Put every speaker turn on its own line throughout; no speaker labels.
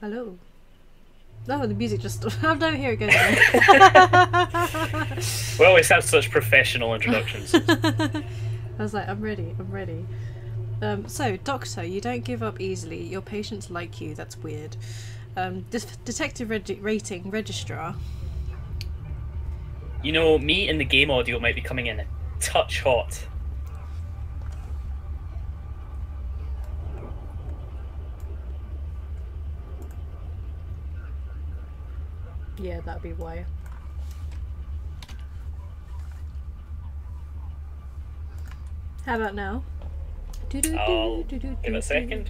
Hello. Oh, the music just stopped. Oh no, here it goes again.
We always have such professional introductions.
I was like, I'm ready, I'm ready. So, Doctor, you don't give up easily. Your patients like you. That's weird. Detective rating registrar.
You know, me and the game audio might be coming in a touch hot.
Yeah, that'd be why. How about now?
I'll give it a second.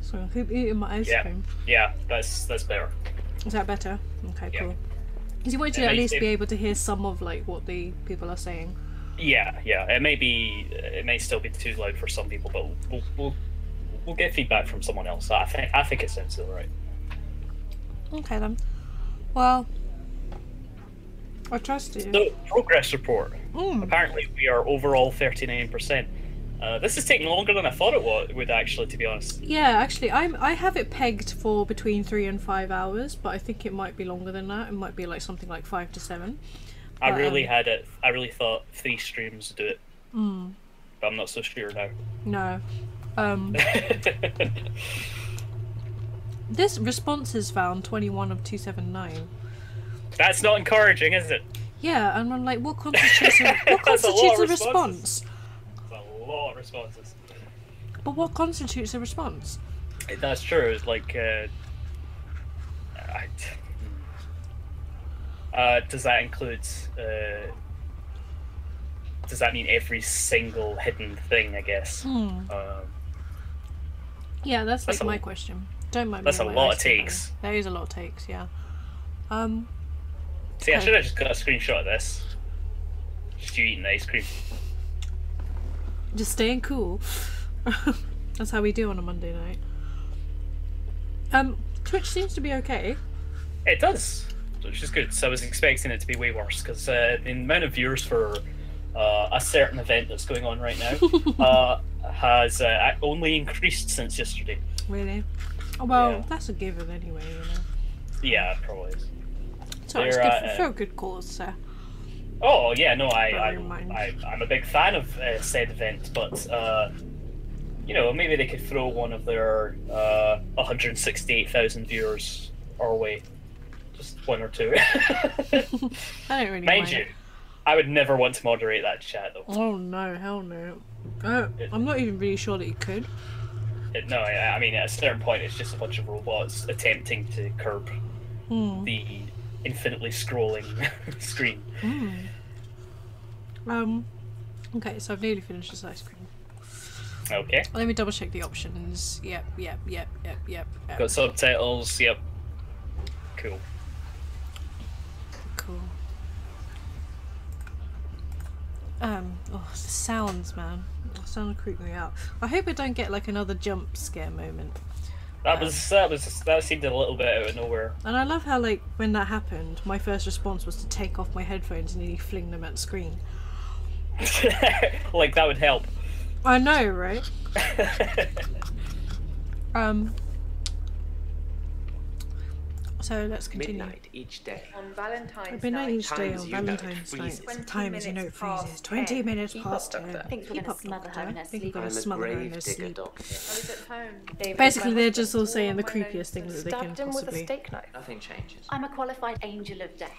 So I keep eating my ice cream.
Yeah, that's better.
Is that better? Okay,
Yeah.
cool. Because you want to at least be able to hear some of like what the people are saying.
Yeah. It may still be too loud for some people, but we'll get feedback from someone else. I think it sounds alright.
Okay then. Well, I trust you.
So, progress report. Apparently, we are overall 39%. This is taking longer than I thought it would actually, to be honest.
Yeah, actually, I have it pegged for between 3 and 5 hours, but I think it might be longer than that. It might be like something like 5 to 7. But,
I really thought 3 streams would do it. But I'm not so sure now.
No. This responses found 21 of 279.
That's not encouraging, is it?
Yeah, and I'm like, what constitutes a response?
That's a lot of responses.
But what constitutes a response?
That's true. It's like, does that include? Does that mean every single hidden thing? I guess.
Yeah, that's like my question. Don't mind me.
That's a lot of takes.
There is a lot of takes. Yeah.
See, I should have just got a screenshot of this. Just you eating the ice cream.
Just staying cool. That's how we do on a Monday night. Twitch seems to be okay.
It does, which is good. So I was expecting it to be way worse because the amount of viewers for a certain event that's going on right now has only increased since yesterday.
Really? Oh, well, that's a given anyway, you know.
Yeah, it probably is.
So it's good for a good cause, so.
Oh yeah, no, I'm a big fan of said event, but you know, maybe they could throw one of their 168,000 viewers our way, just one or two.
I don't really
mind you. I would never want to moderate that chat though.
Oh no, hell no. I'm not even really sure that you could.
No, I mean at a certain point it's just a bunch of robots attempting to curb the infinitely scrolling screen.
Okay, so I've nearly finished this ice cream.
Okay.
Let me double check the options. Yep.
Got subtitles, yep. Cool.
Oh, the sounds, man. The sound creeped me out. I hope I don't get like another jump scare moment.
That seemed a little bit out of nowhere.
And I love how like when that happened, my first response was to take off my headphones and nearly fling them at the screen.
Like that would help.
I know, right? So let's continue.
Midnight each day.
On Valentine's
Midnight
night.
each day on Valentine's night. Time as you know it freezes. 20 minutes past 10.
I think we're going to smother her in her sleep.
I'm a grave digger,
Doctor.
I was at home. David,
basically,
my
they're
husband,
just all saying the
wore my
creepiest things
nose
that they
and
can
stabbed him with a
possibly
steak knife.
Nothing changes.
I'm a qualified angel of death.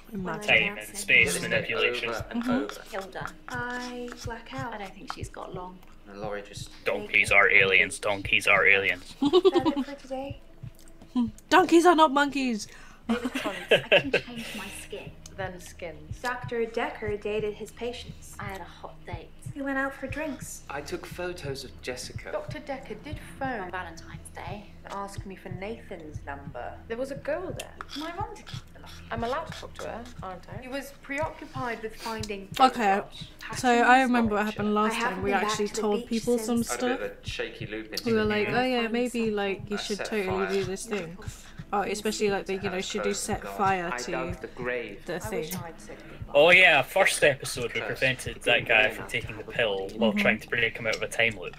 Time and space manipulation.
Over and over.
Hilda.
I black out.
I don't think she's got long.
And Laurie just...
Donkeys are aliens. Donkeys are aliens.
Is that it for today?
Donkeys are not monkeys!
David Collins.
I can change my skin.
Then skins. Dr. Dekker dated his patients.
I had a hot date
We went out for drinks.
I took photos of Jessica.
Dr. Dekker did
on
phone
Valentine's Day.
and ask me for Nathan's number. There was a girl there.
Am I wrong to keep the lock?
I'm allowed to talk to her, aren't I? He was preoccupied with finding
Okay,
photographs.
so I remember what happened
I
last
haven't
time. We
been back
actually
to the
told
beach
people some
since.
I had a
stuff.
bit of a shaky loop into
We were
the
like,
new
oh yeah,
Find
maybe
something.
like you
I
should
set
totally
fire.
do this thing. Oh, especially like should you set fire
I
to
dug the grave.
the
I
thing?
wish I'd said goodbye.
Oh yeah, first episode we prevented that guy from taking the pill while trying to break him out of a time loop.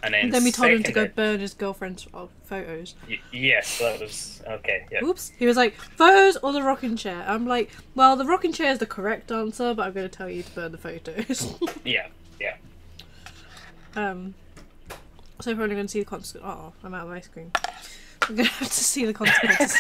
And
then we told him to go
second
burn his girlfriend's photos.
yes, that was okay. Yeah.
Oops. He was like, photos or the rocking chair? I'm like, well, the rocking chair is the correct answer, but I'm going to tell you to burn the photos.
Yeah.
So we're only going to see the consequences. Oh, I'm out of ice cream. I'm going to have to see the consequences.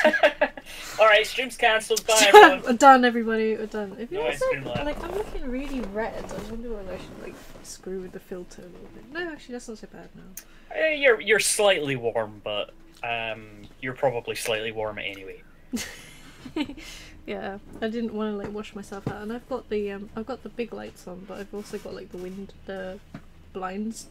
All right, stream's cancelled. Bye, everyone.
We're done, everybody. We're done. If you
No
also,
ice cream left.
like, I'm looking really red. I wonder whether I should like screw with the filter a little bit. No, actually, that's not so bad now.
You're slightly warm, but you're probably slightly warm anyway.
Yeah, I didn't want to like wash myself out, and I've got the big lights on, but I've also got like the blinds.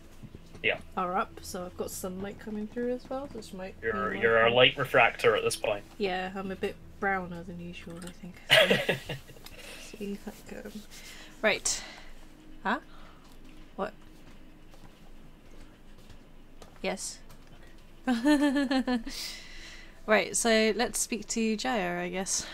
Yeah.
Are up, so I've got sunlight coming through as well. This might.
You're a light refractor at this point.
Yeah, I'm a bit browner than usual, I think. So, see if that goes. Right. Huh? What? Yes. Right, so let's speak to Jaya, I guess.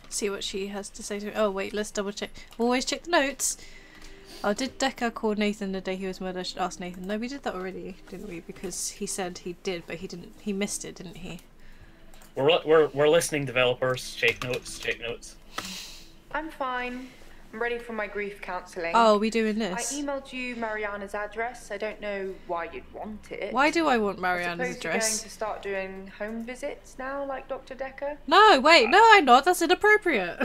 See what she has to say to me. Oh wait, let's double check. Always check the notes. Oh, did Dekker call Nathan the day he was murdered? I should ask Nathan. No, we did that already, didn't we? Because he said he did, but he didn't. He missed it, didn't he?
We're listening, developers. Take notes. Take notes.
I'm fine. I'm ready for my grief counselling.
Oh, are we doing
I
this?
emailed you Mariana's address. I don't know why you'd want it.
Why do I want
I
Mariana's
suppose you're going
address?
to start doing home visits now, like Dr. Dekker?
No, wait, no, I'm not. That's inappropriate.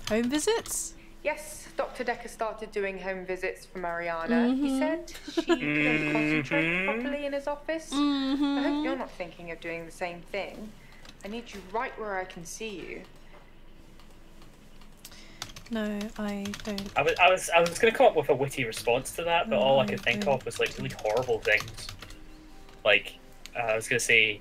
Home visits?
Yes, Dr. Dekker started doing home visits for Mariana. He said she couldn't concentrate properly in his office. I hope you're not thinking of doing the same thing. I need you right where I can see you.
No, I don't.
I was gonna come up with a witty response to that, but all I could think of was like really horrible things. Like I was gonna say,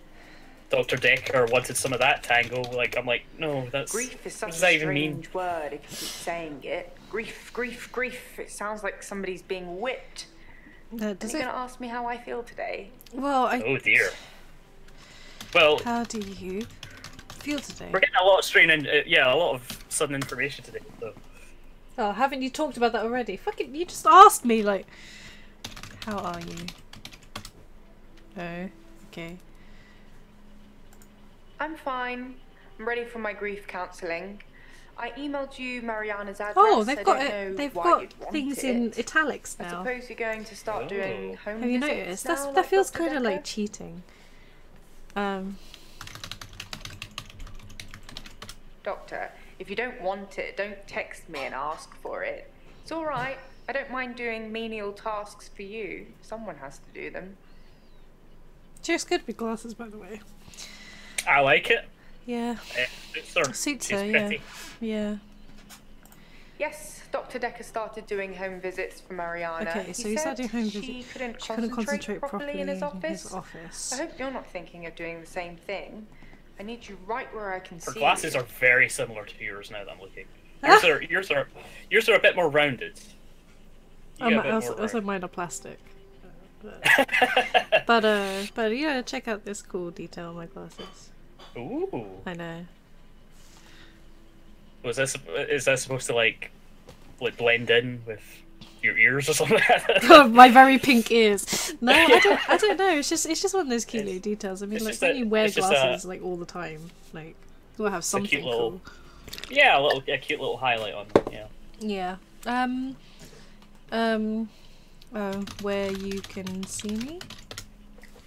Doctor Dekker wanted some of that tango. Like I'm like, no, that's
Grief is such
what does
a
that even mean?
strange word if you keep saying it. Grief, grief, grief. It sounds like somebody's being whipped. Are
Does
you
it?
going to ask me how I feel today?
Well,
Oh dear. Well,
How do you feel today?
we're getting a lot of a lot of sudden information today. So.
Oh, haven't you talked about that already? Fucking, you just asked me, like, how are you? Oh, okay.
I'm fine. I'm ready for my grief counselling. I emailed you Mariana's address.
Oh,
I
they've got
don't
it.
know
They've
why
got
you'd want
things
it.
in italics
I
now.
suppose you're going to start doing home
Have you
visits
noticed?
now,
That
like
feels
Dr.
kind of like
Dekker?
cheating.
Doctor, if you don't want it, don't text me and ask for it. It's all right. I don't mind doing menial tasks for you. Someone has to do them.
She looks good with glasses, by the way.
I like it.
Yeah,
It's her.
suits
She's
her. Yeah,
pretty.
yeah.
Yes, Dr. Dekker started doing home visits for Mariana.
Okay, so he started doing home
she
visits.
couldn't
She couldn't concentrate
properly in his office.
office.
I hope you're not thinking of doing the same thing. I need you right where I can
Her
see
glasses
you.
are very similar to yours now that I'm looking.
Ah!
Yours are a bit more rounded. You get a bit more
Also, mine are plastic. But yeah, check out this cool detail on my glasses.
Ooh.
I know.
Is that supposed to like blend in with your ears or something?
My very pink ears. No, I don't know. It's just one of those cute little details. I mean,
it's
like
just
when
a-
you wear
it's just
glasses like all the time, like you gotta have
It's a
something
cute little,
cool.
yeah, a cute little highlight on them, yeah.
Yeah. Where you can see me.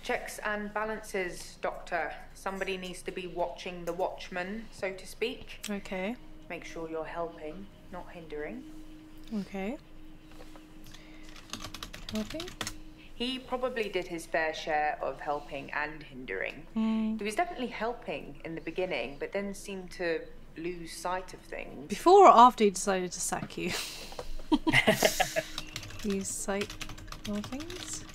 Checks and balances, Doctor. Somebody needs to be watching the watchman, so to speak.
Okay.
Make sure you're helping, not hindering.
Okay. Helping.
He probably did his fair share of helping and hindering. He was definitely helping in the beginning, but then seemed to lose sight of things.
Before or after he decided to sack you? Lose sight of things.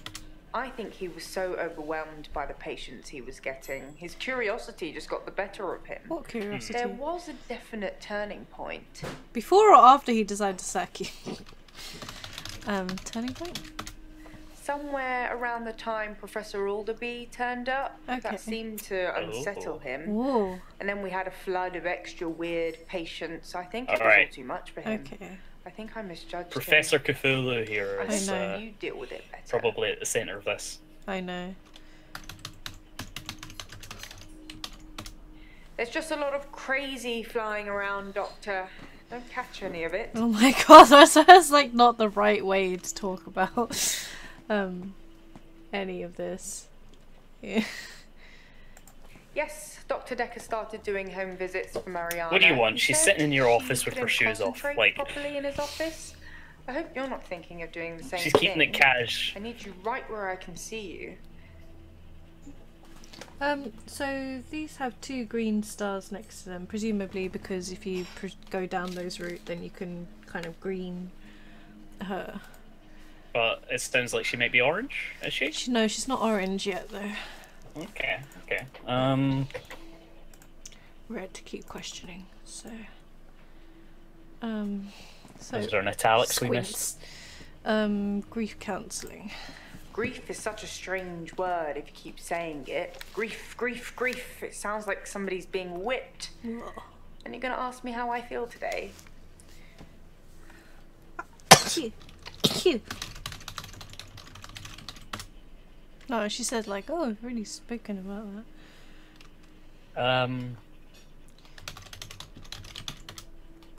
I think he was so overwhelmed by the patients he was getting. His curiosity just got the better of him.
What curiosity?
There was a definite turning point.
Before or after he decided to sack you? Turning point?
Somewhere around the time Professor Alderby turned up,
Okay.
that seemed to unsettle him.
Whoa.
And then we had a flood of extra weird patients. I think it was
Alright.
all too much for him.
Okay.
I think I misjudged
Professor
him.
Cthulhu here
I
is
know. You deal with it better.
probably at the centre of this.
I know.
There's just a lot of crazy flying around, Doctor. Don't catch any of it.
Oh my god, that's like not the right way to talk about any of this. Yeah.
Yes, Dr. Dekker started doing home visits for Mariana.
What do you want?
He
She's
said
sitting in your
she
office with her
couldn't
shoes off.
concentrate
Like,
properly in his office. I hope you're not thinking of doing the same
she's
thing.
keeping it cash.
I need you right where I can see you.
So these have 2 green stars next to them, presumably because if you go down those route, then you can kind of green her.
But it sounds like she might be orange, is she?
No, she's not orange yet though.
Okay, okay.
Red to keep questioning. So,
Is there an italics we missed?
squints. Grief counselling.
Grief is such a strange word if you keep saying it. Grief, grief, grief. It sounds like somebody's being whipped. And you're gonna ask me how I feel today?
Cute. No, she said like, oh, I've really spoken about that.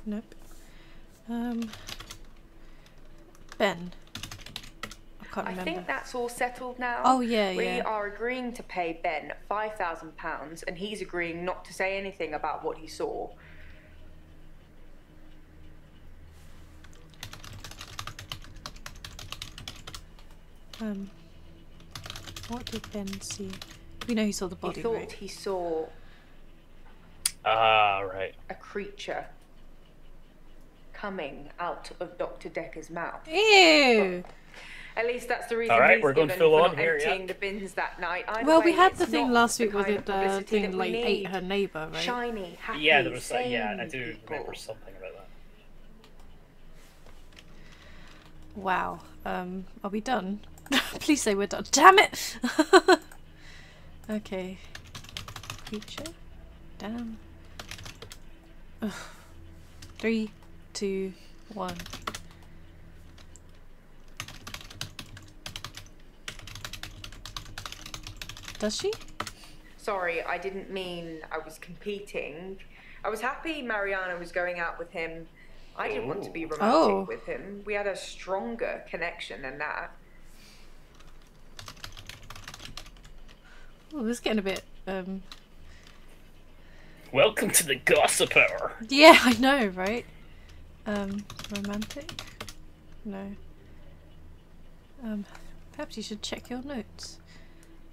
Nope. Ben. I can't
I
remember.
think that's all settled now.
Oh, yeah,
We
yeah.
are agreeing to pay Ben £5,000 and he's agreeing not to say anything about what he saw.
What did Ben see? We know he saw the body,
He thought
right?
he saw
Ah, right.
a creature coming out of Dr. Dekker's mouth.
Ew!
At least that's the reason
Alright,
he's
we're going
given
full
for
on
not
here,
emptying
yeah.
the bins that night. Either
Well, we
way,
had
it's
the thing
not
last
the
week with
kind
the
of publicity
thing
that we
like ate
need.
her neighbour, right?
Shiny, happy,
Yeah, there was
sane
yeah, I do
people.
remember something about that.
Wow. Are we done? Please say we're done. Damn it! Okay. Creature. Damn. Ugh. 3, 2, 1. Does she?
Sorry, I didn't mean I was competing. I was happy Mariana was going out with him. I didn't want to be romantic
Oh.
with him. We had a stronger connection than that.
Oh, this is getting a bit,
Welcome to the gossip hour.
yeah, I know, right? Romantic? No. Perhaps you should check your notes.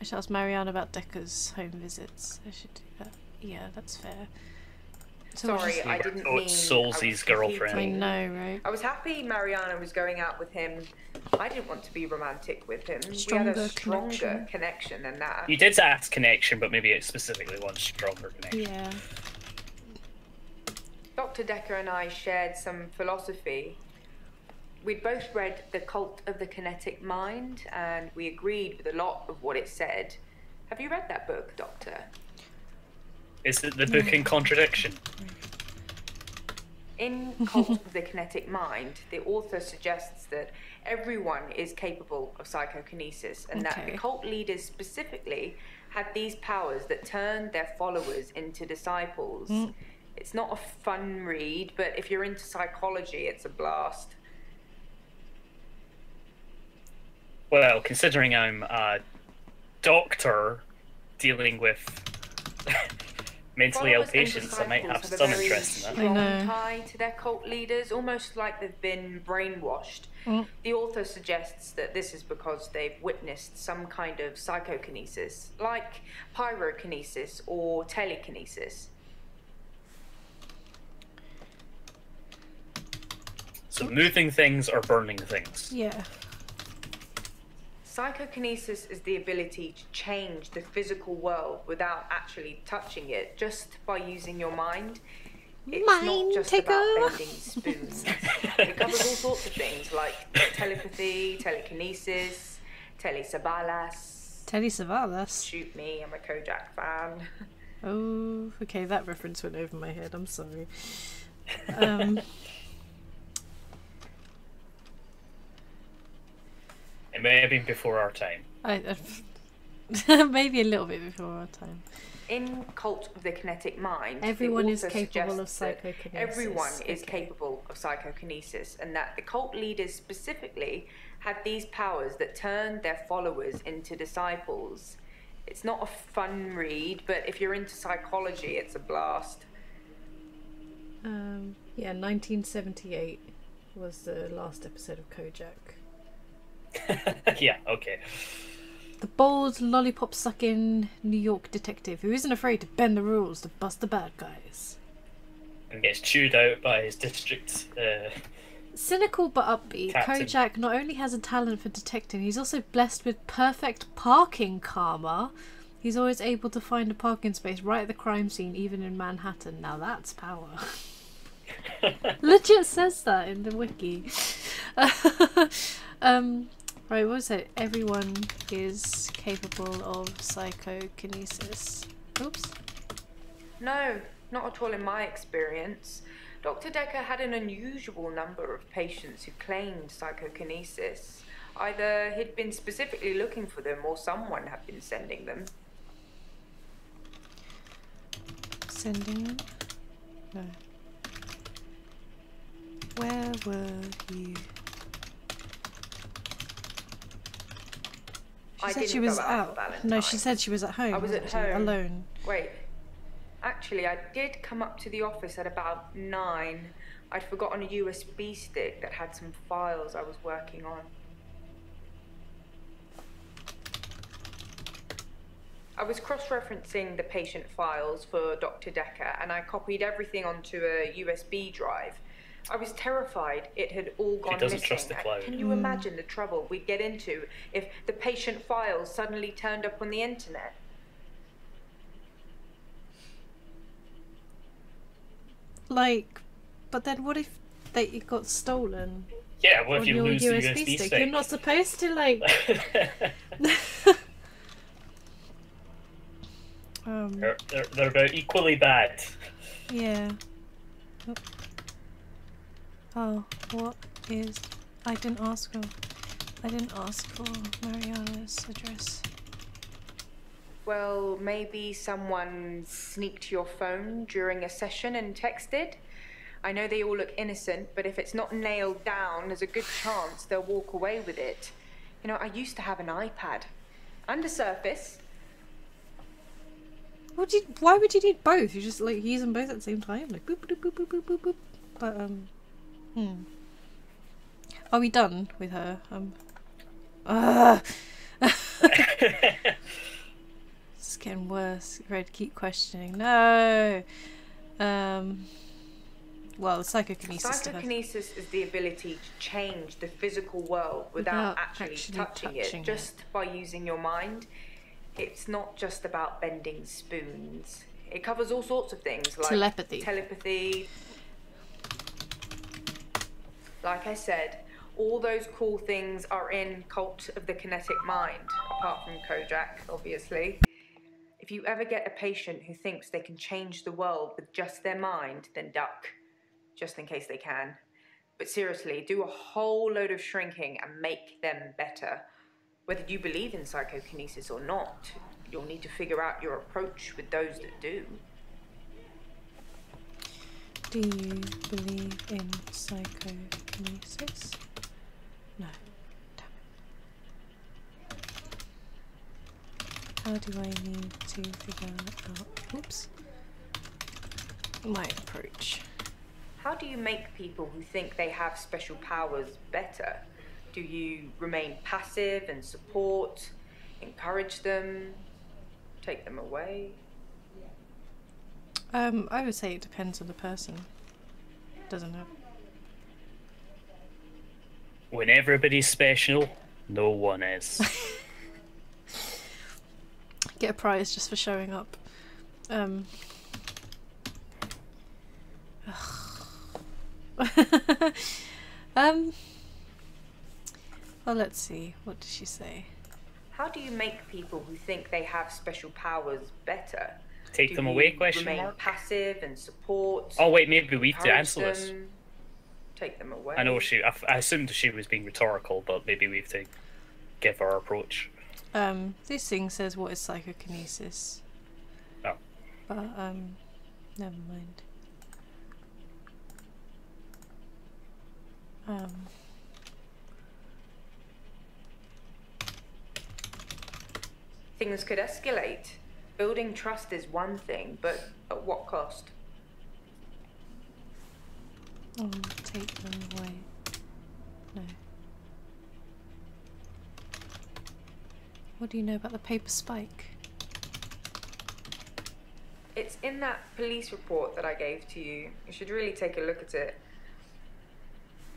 I should ask Marianne about Dekker's home visits. I should do that. Yeah, that's fair. So we'll
Sorry,
just-
I didn't
Oh,
mean
it's
I
Solzy's
was
girlfriend.
I
competing.
know, right?
I was happy Mariana was going out with him. I didn't want to be romantic with him. We had
Stronger
a stronger
connection.
connection than that.
You did ask connection, but maybe it's specifically one stronger connection.
Yeah.
Dr. Dekker and I shared some philosophy. We'd both read The Cult of the Kinetic Mind, and we agreed with a lot of what it said. Have you read that book, Doctor?
Is it the book in contradiction?
In Cult of the Kinetic Mind, the author suggests that everyone is capable of psychokinesis, and that the
Okay.
cult leaders specifically had these powers that turned their followers into disciples. It's not a fun read, but if you're into psychology, it's a blast.
Well, considering I'm a doctor dealing with mentally ill
Followers and
patients, I might have
disciples
some
a very
interest in that.
I
strong
know.
tie to their cult leaders, almost like they've been brainwashed. The author suggests that this is because they've witnessed some kind of psychokinesis, like pyrokinesis or telekinesis.
So moving things or burning things.
Yeah.
Psychokinesis is the ability to change the physical world without actually touching it, just by using your mind. It's
Mind
not just
tickle.
about bending spoons. It covers all sorts of things like telepathy, telekinesis, telesabalas.
Teddy Savalas.
Shoot me, I'm a Kojak fan.
Oh, okay, that reference went over my head. I'm sorry.
It may have been before our time.
Maybe a little bit before our time.
In Cult of the Kinetic Mind,
Everyone
the
is
author
capable of
suggests that
psychokinesis.
everyone is
Okay.
capable of psychokinesis, and that the cult leaders specifically had these powers that turned their followers into disciples. It's not a fun read, but if you're into psychology, it's a blast.
Yeah, 1978 was the last episode of Kojak.
Yeah, okay.
The bold, lollipop-sucking New York detective who isn't afraid to bend the rules to bust the bad guys.
And gets chewed out by his district.
Cynical but upbeat,
Captain.
Kojak not only has a talent for detecting, he's also blessed with perfect parking karma. He's always able to find a parking space right at the crime scene, even in Manhattan. Now that's power. Legit says that in the wiki. Right, what was it? Everyone is capable of psychokinesis. Oops.
No, not at all in my experience. Dr. Dekker had an unusual number of patients who claimed psychokinesis. Either he'd been specifically looking for them or someone had been sending them.
Sending them? No. Where were you? She said she was out. No, she said she was at home.
I was at
wasn't she?
home.
Alone.
Wait. Actually, I did come up to the office at about 9. I'd forgotten a USB stick that had some files I was working on. I was cross-referencing the patient files for Dr. Dekker, and I copied everything onto a USB drive. I was terrified it had all gone
doesn't
missing.
trust the cloud.
Can you imagine the trouble we'd get into if the patient files suddenly turned up on the internet?
Like, but then what if it got stolen
Yeah, what
on
if you
your
lose
USB
the USB
stick? You're not supposed to, like...
they're about equally bad.
Yeah. Oh, what is... I didn't ask for Mariana's address.
Well, maybe someone sneaked your phone during a session and texted? I know they all look innocent, but if it's not nailed down, there's a good chance they'll walk away with it. You know, I used to have an iPad. And a Surface.
Why would you need both? You just, like, use them both at the same time? Like, boop, boop, boop, boop, boop, boop, boop. But, Are we done with her? It's getting worse. Red, keep questioning. No. Well, the psychokinesis.
Psychokinesis is the ability to change the physical world without actually touching it, just by using your mind. It's not just about bending spoons. It covers all sorts of things like telepathy. Like I said, all those cool things are in Cult of the Kinetic Mind, apart from Kojak, obviously. If you ever get a patient who thinks they can change the world with just their mind, then duck, just in case they can. But seriously, do a whole load of shrinking and make them better. Whether you believe in psychokinesis or not, you'll need to figure out your approach with those that do.
Do you believe in psychokinesis? No. Damn it. How do I need to figure out... Oops. My approach.
How do you make people who think they have special powers better? Do you remain passive and support, encourage them, take them away?
I would say it depends on the person, doesn't it?
When everybody's special, no one is.
Get a prize just for showing up. Well, let's see. What did she say?
How do you make people who think they have special powers better?
Take
Do
them
you
away? Question
remain
mark.
passive and support?
Oh wait, maybe we have to
encourage
answer this.
them, take them away?
I know I assumed she was being rhetorical, but maybe we have to give our approach.
This thing says what is psychokinesis.
Oh.
But never mind.
Things could escalate. Building trust is one thing, but at what cost?
Take them away. No. What do you know about the paper spike?
It's in that police report that I gave to you. You should really take a look at it.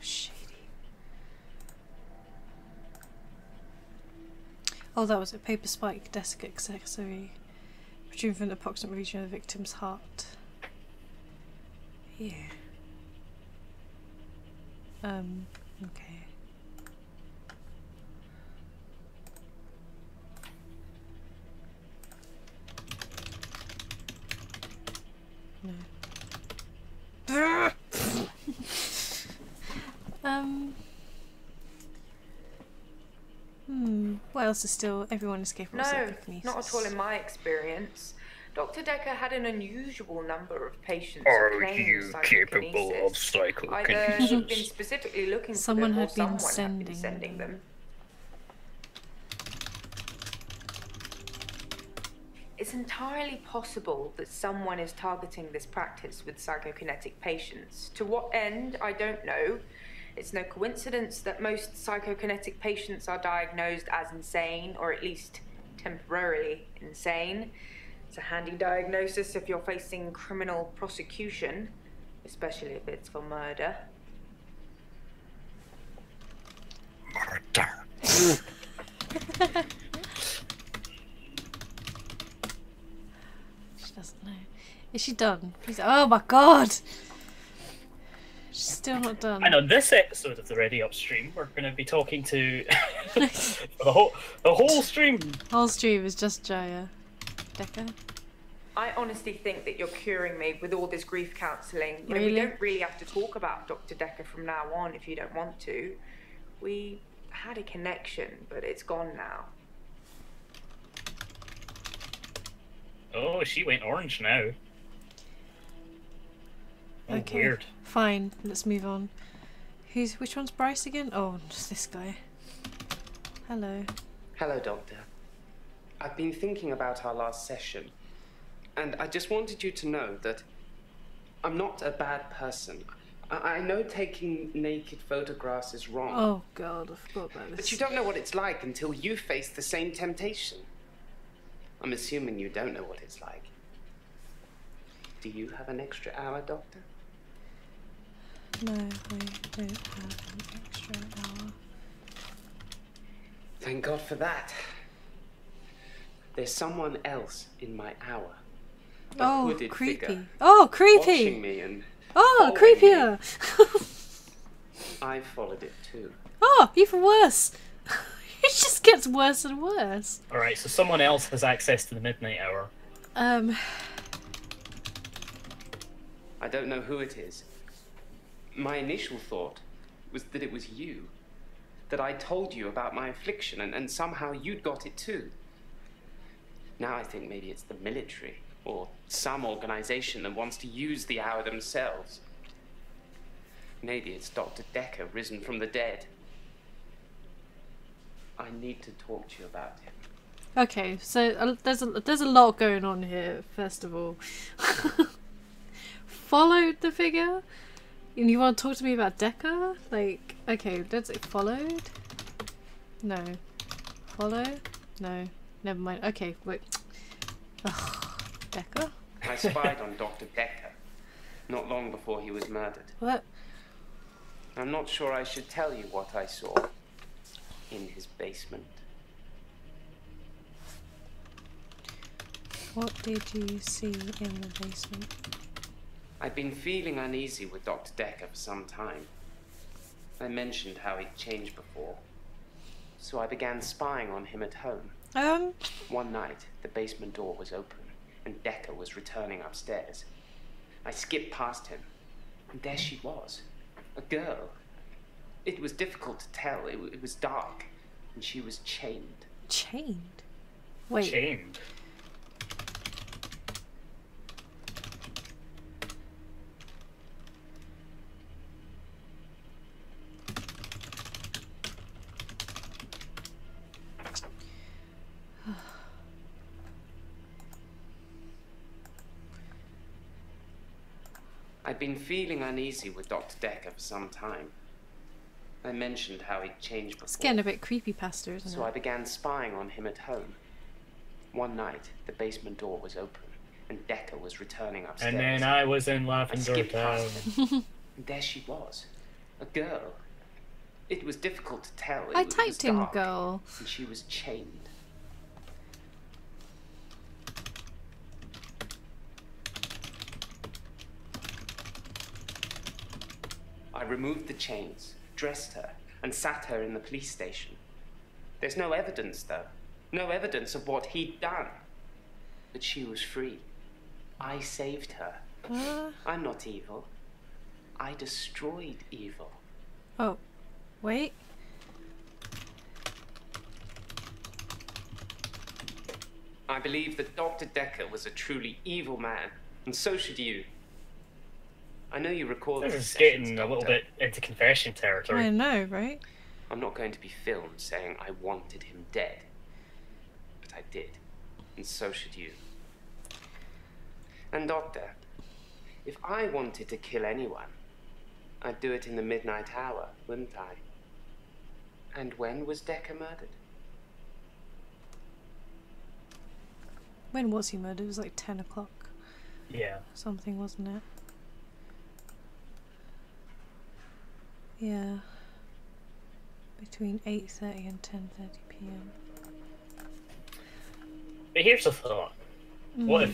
Shady. Oh, that was a paper spike desk accessory protruding from the approximate region of the victim's heart. Yeah. Okay. No. What else is still... Everyone escaping
No,
psychokinesis.
not at all in my experience. Dr. Dekker had an unusual number of patients
Are
who claimed
you capable of
psychokinesis. Either
psychokinesis?
he'd been specifically looking
Someone
for them,
had
or
been
someone had been
sending
sending
them.
them. It's entirely possible that someone is targeting this practice with psychokinetic patients. To what end, I don't know. It's no coincidence that most psychokinetic patients are diagnosed as insane, or at least temporarily insane. It's a handy diagnosis if you're facing criminal prosecution, especially if it's for murder.
Murder.
She doesn't know. Is she done? Please. Oh my god! She's still not done.
And on this episode of the Ready Up stream, we're going to be talking to the whole stream.
Whole stream is just Jaya. Dekker.
I honestly think that you're curing me with all this grief counselling. You know, we
Really?
don't really have to talk about Dr. Dekker from now on if you don't want to. We had a connection, but it's gone now.
Oh, she went orange now. Oh,
Okay.
weird.
Fine. Let's move on. Which one's Bryce again? Oh, just this guy. Hello.
Hello, Doctor. I've been thinking about our last session, and I just wanted you to know that I'm not a bad person. I know taking naked photographs is wrong.
Oh god, I forgot about this.
But you don't know what it's like until you face the same temptation. I'm assuming you don't know what it's like. Do you have an extra hour, Doctor?
No, I don't have an extra hour.
Thank God for that. There's someone else in my hour. A
Oh,
hooded
creepy.
figure,
Oh,
watching
creepy!
me and
Oh,
following me.
creepier!
I followed it too.
Oh, even worse! It just gets worse and worse.
Alright, so someone else has access to the midnight hour.
I don't know who it is. My initial thought was that it was you. That I told you about my affliction and somehow you'd got it too. Now I think maybe it's the military or some organization that wants to use the hour themselves. Maybe it's Dr. Dekker risen from the dead. I need to talk to you about him.
Okay, so there's a lot going on here, first of all. Followed the figure? And you want to talk to me about Dekker? Like, okay, that's it. Followed? No. Follow? No. Never mind. Okay, wait. Ugh, Dekker?
I spied on Dr. Dekker not long before he was murdered.
What?
I'm not sure I should tell you what I saw in his basement.
What did you see in the basement?
I'd been feeling uneasy with Dr. Dekker for some time. I mentioned how he'd changed before, so I began spying on him at home. One night, the basement door was open, and Dekker was returning upstairs. I skipped past him, and there she was, a girl. It was difficult to tell. It was dark, and she was chained.
Chained? Wait.
Chained.
I'd been feeling uneasy with Dr. Dekker for some time. I mentioned how he'd changed before.
It's getting a bit creepypasta, isn't it?
So I began spying on him at home. One night, the basement door was open, and Dekker was returning upstairs.
And then I was in
I
Lavender
skipped
Town.
past him, and there she was, a girl. It was difficult to tell.
I
It was
typed in
dark,
girl.
and she was chained. I removed the chains, dressed her, and sat her in the police station. There's no evidence, though. No evidence of what he'd done. But she was free. I saved her. I'm not evil. I destroyed evil.
Oh, wait.
I believe that Dr. Dekker was a truly evil man, and so should you. I know you recall
This
those
is
sessions,
getting a little
Doctor.
bit into confession territory.
I know, right?
I'm not going to be filmed saying I wanted him dead. But I did. And so should you. And Doctor, if I wanted to kill anyone, I'd do it in the midnight hour, wouldn't I? And when was Dekker murdered?
When was he murdered? It was like 10 o'clock.
Yeah.
Something, wasn't it? Yeah. Between 8:30 and 10:30 p.m.
But here's a thought. What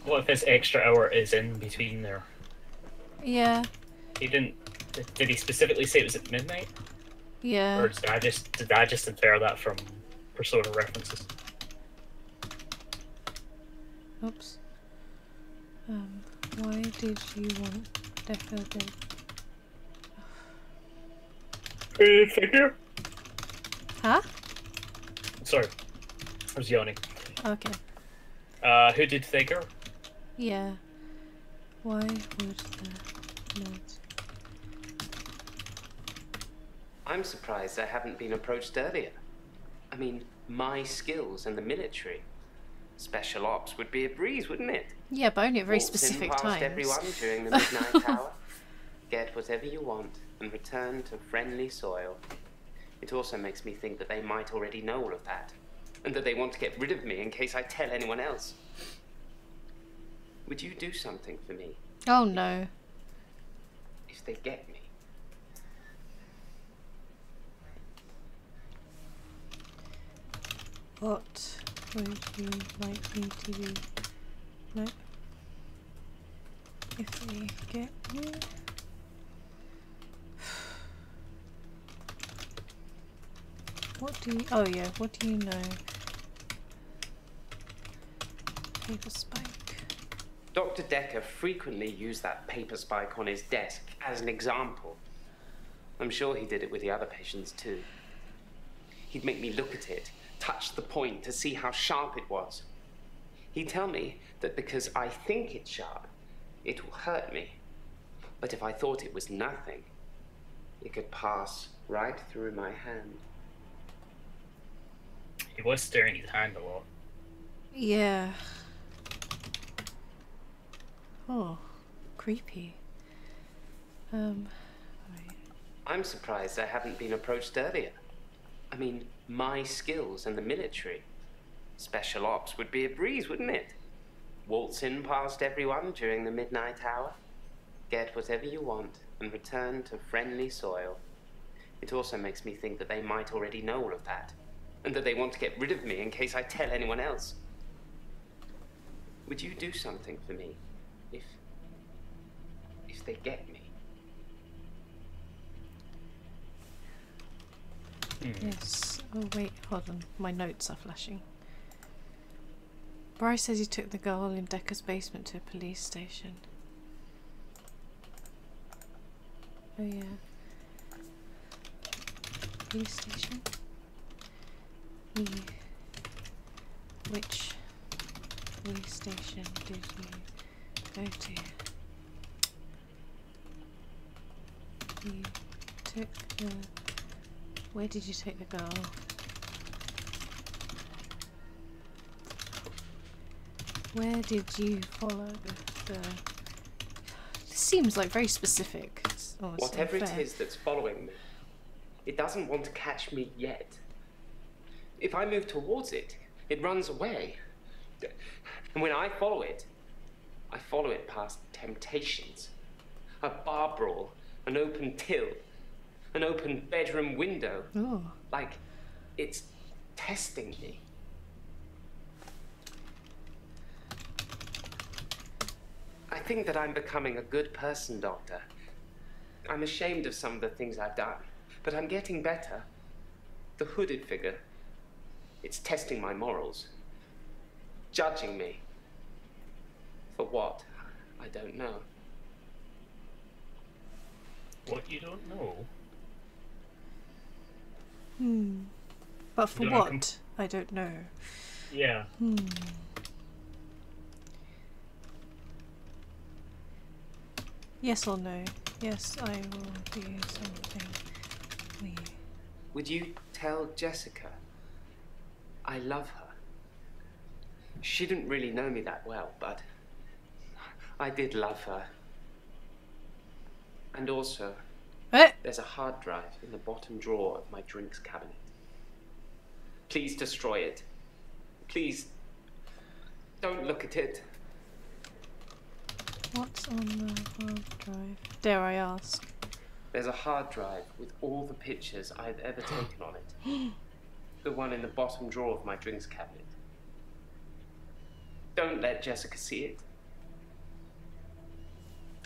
if this extra hour is in between there?
Yeah.
He didn't. Did he specifically say it was at midnight?
Yeah.
Or did I just infer that from Persona references?
Oops. Why did you want Dekker dead?
Figure?
Huh?
Sorry. I was yawning.
Okay.
Who did Figure?
Yeah. Why would the notes?
I'm surprised I haven't been approached earlier. I mean, my skills in the military. Special ops would be a breeze, wouldn't it?
Yeah, but only at very
Waltz in
specific
past
times.
everyone during the midnight hour. Get whatever you want and return to friendly soil. It also makes me think that they might already know all of that, and that they want to get rid of me in case I tell anyone else. Would you do something for me
Oh no.
if they get me?
What would you like me to do? No. If they get me. What do you. Oh yeah, what do you know? Paper spike.
Dr. Dekker frequently used that paper spike on his desk as an example. I'm sure he did it with the other patients too. He'd make me look at it, touch the point to see how sharp it was. He'd tell me that because I think it's sharp, it will hurt me. But if I thought it was nothing, it could pass right through my hand.
He was staring his hand a lot.
Yeah. Oh, creepy. Right.
I'm surprised I haven't been approached earlier. I mean, my skills in the military. Special ops would be a breeze, wouldn't it? Waltz in past everyone during the midnight hour. Get whatever you want and return to friendly soil. It also makes me think that they might already know all of that, and that they want to get rid of me in case I tell anyone else. Would you do something for me least they get me.
Yes. Oh wait, hold on. My notes are flashing. Bryce says he took the girl in Dekker's basement to a police station. Oh yeah. Police station? Which police station did you go to? You took the... Where did you take the girl? Where did you follow the... This seems like very specific. It's
Whatever it
unfair.
is that's following me, it doesn't want to catch me yet. If I move towards it, it runs away. And when I follow it past temptations. A bar brawl, an open till, an open bedroom window.
Oh.
Like it's testing me. I think that I'm becoming a good person, Doctor. I'm ashamed of some of the things I've done, but I'm getting better. The hooded figure, it's testing my morals. Judging me. For what? I don't know.
What you don't know?
But for
You don't know
what? I don't know.
Yeah.
Yes or no? Yes, I will do something for you.
Would you tell Jessica? I love her. She didn't really know me that well, but I did love her. And also, there's a hard drive in the bottom drawer of my drinks cabinet. Please destroy it. Please, don't look at it.
What's on the hard drive? Dare I ask?
There's a hard drive with all the pictures I've ever taken on it. The one in the bottom drawer of my drinks cabinet. Don't let Jessica see it.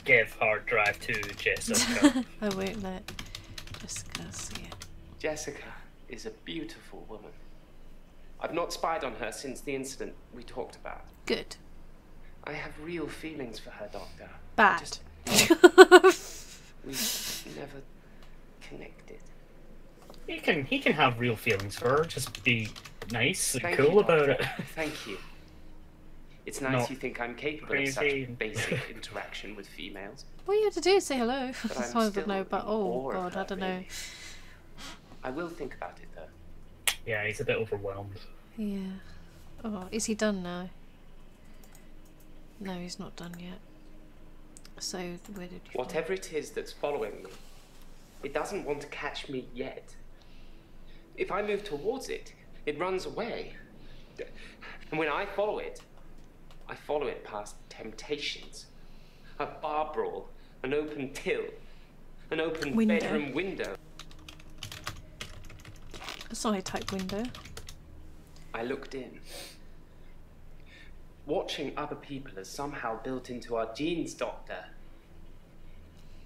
Give hard drive to Jessica.
I won't let Jessica see it.
Jessica is a beautiful woman. I've not spied on her since the incident we talked about.
Good.
I have real feelings for her, Doctor.
Bad.
We've never connected.
He can have real feelings for her. Just be nice and
Thank
cool
you,
about
Doctor.
it.
Thank you. It's nice
Not
you think I'm capable of
crazy.
such basic interaction with females.
All you have to do is say hello.
But
That's
I'm
all I
still
don't know, but
in
oh
awe of
god, I
her,
don't know.
really. I will think about it, though.
Yeah, he's a bit overwhelmed.
Yeah. Oh, is he done now? No, he's not done yet. So, where did you...
Whatever it is that's following me, it doesn't want to catch me yet. If I move towards it, it runs away. And when I follow it past temptations. A bar brawl, an open till, an open
Window.
bedroom window.
A side type window.
I looked in. Watching other people is somehow built into our genes, Doctor.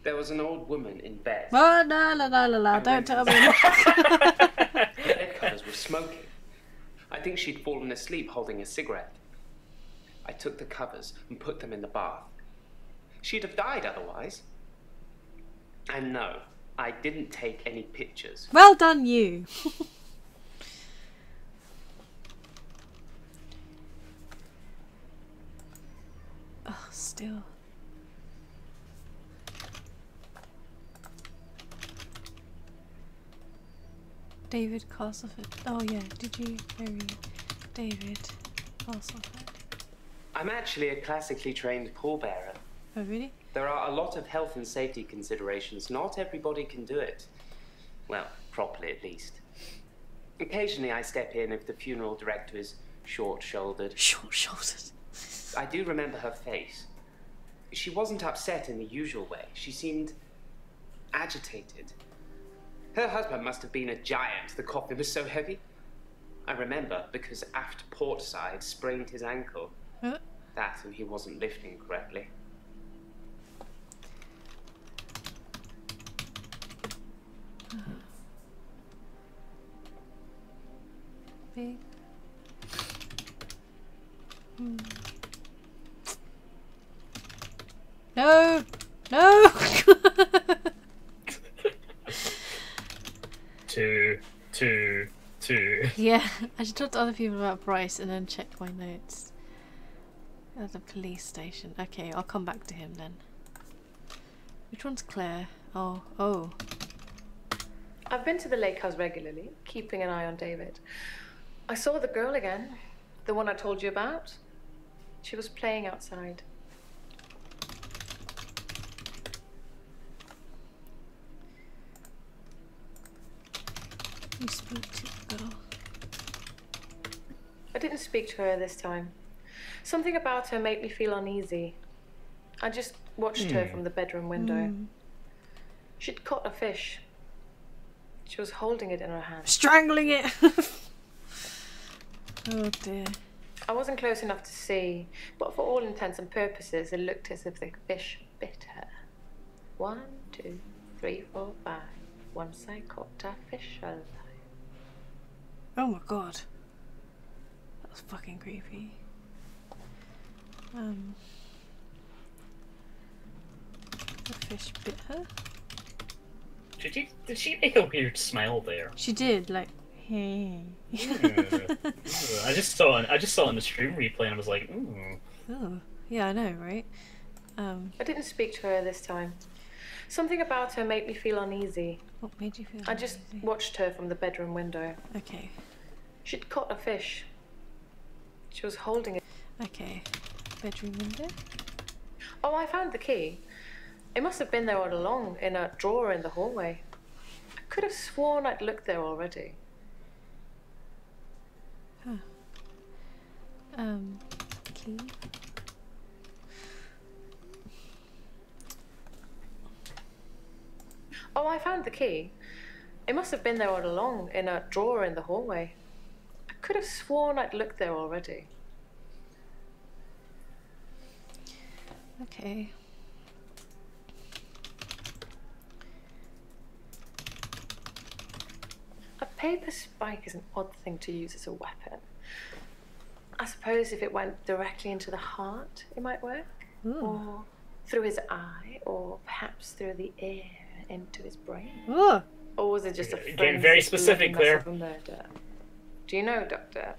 There was an old woman in bed.
Oh, la la la la la, don't tell me.
The bed covers were smoking. I think she'd fallen asleep holding a cigarette. I took the covers and put them in the bath. She'd have died otherwise. And no, I didn't take any pictures.
Well done, you. Oh, still. David Castleford. Oh yeah, did you bury David Castleford?
I'm actually a classically trained pallbearer.
Oh really?
There are a lot of health and safety considerations. Not everybody can do it. Well, properly at least. Occasionally I step in if the funeral director is short-shouldered.
Short-shouldered.
I do remember her face. She wasn't upset in the usual way. She seemed agitated. Her husband must have been a giant. The coffin was so heavy. I remember because aft port side sprained his ankle.
Huh?
That and he wasn't lifting correctly.
Big. No! No!
Two.
Yeah, I should talk to other people about Bryce and then check my notes. At the police station. Okay, I'll come back to him then. Which one's Claire? Oh.
I've been to the lake house regularly, keeping an eye on David. I saw the girl again, the one I told you about. She was playing outside.
You speak to the girl.
I didn't speak to her this time. Something about her made me feel uneasy. I just watched her from the bedroom window. She'd caught a fish. She was holding it in her hand.
Strangling it! Oh dear.
I wasn't close enough to see, but for all intents and purposes, it looked as if the fish bit her. 1, 2, 3, 4, 5. Once I caught a fish alive.
Oh my god. That was fucking creepy. The fish bit her?
Did she make a weird smile there?
She did, like, hey.
I just saw it in the stream replay and I was like, ooh.
Oh, yeah, I know, right?
I didn't speak to her this time. Something about her made me feel uneasy.
What made you feel
I just
uneasy?
watched her from the bedroom window.
Okay.
She'd caught a fish. She was holding it.
Okay. Bedroom window?
Oh, I found the key. It must have been there all along, in a drawer in the hallway. I could have sworn I'd looked there already.
Huh. Key?
Oh, I found the key. It must have been there all along, in a drawer in the hallway. I could have sworn I'd looked there already.
Okay.
A paper spike is an odd thing to use as a weapon. I suppose if it went directly into the heart, it might work.
Ooh.
Or through his eye, or perhaps through the ear into his brain.
Ooh.
Or was it just a
Getting very
forensic
specific,
bloody mess
Claire.
of a murder? Do you know, Doctor?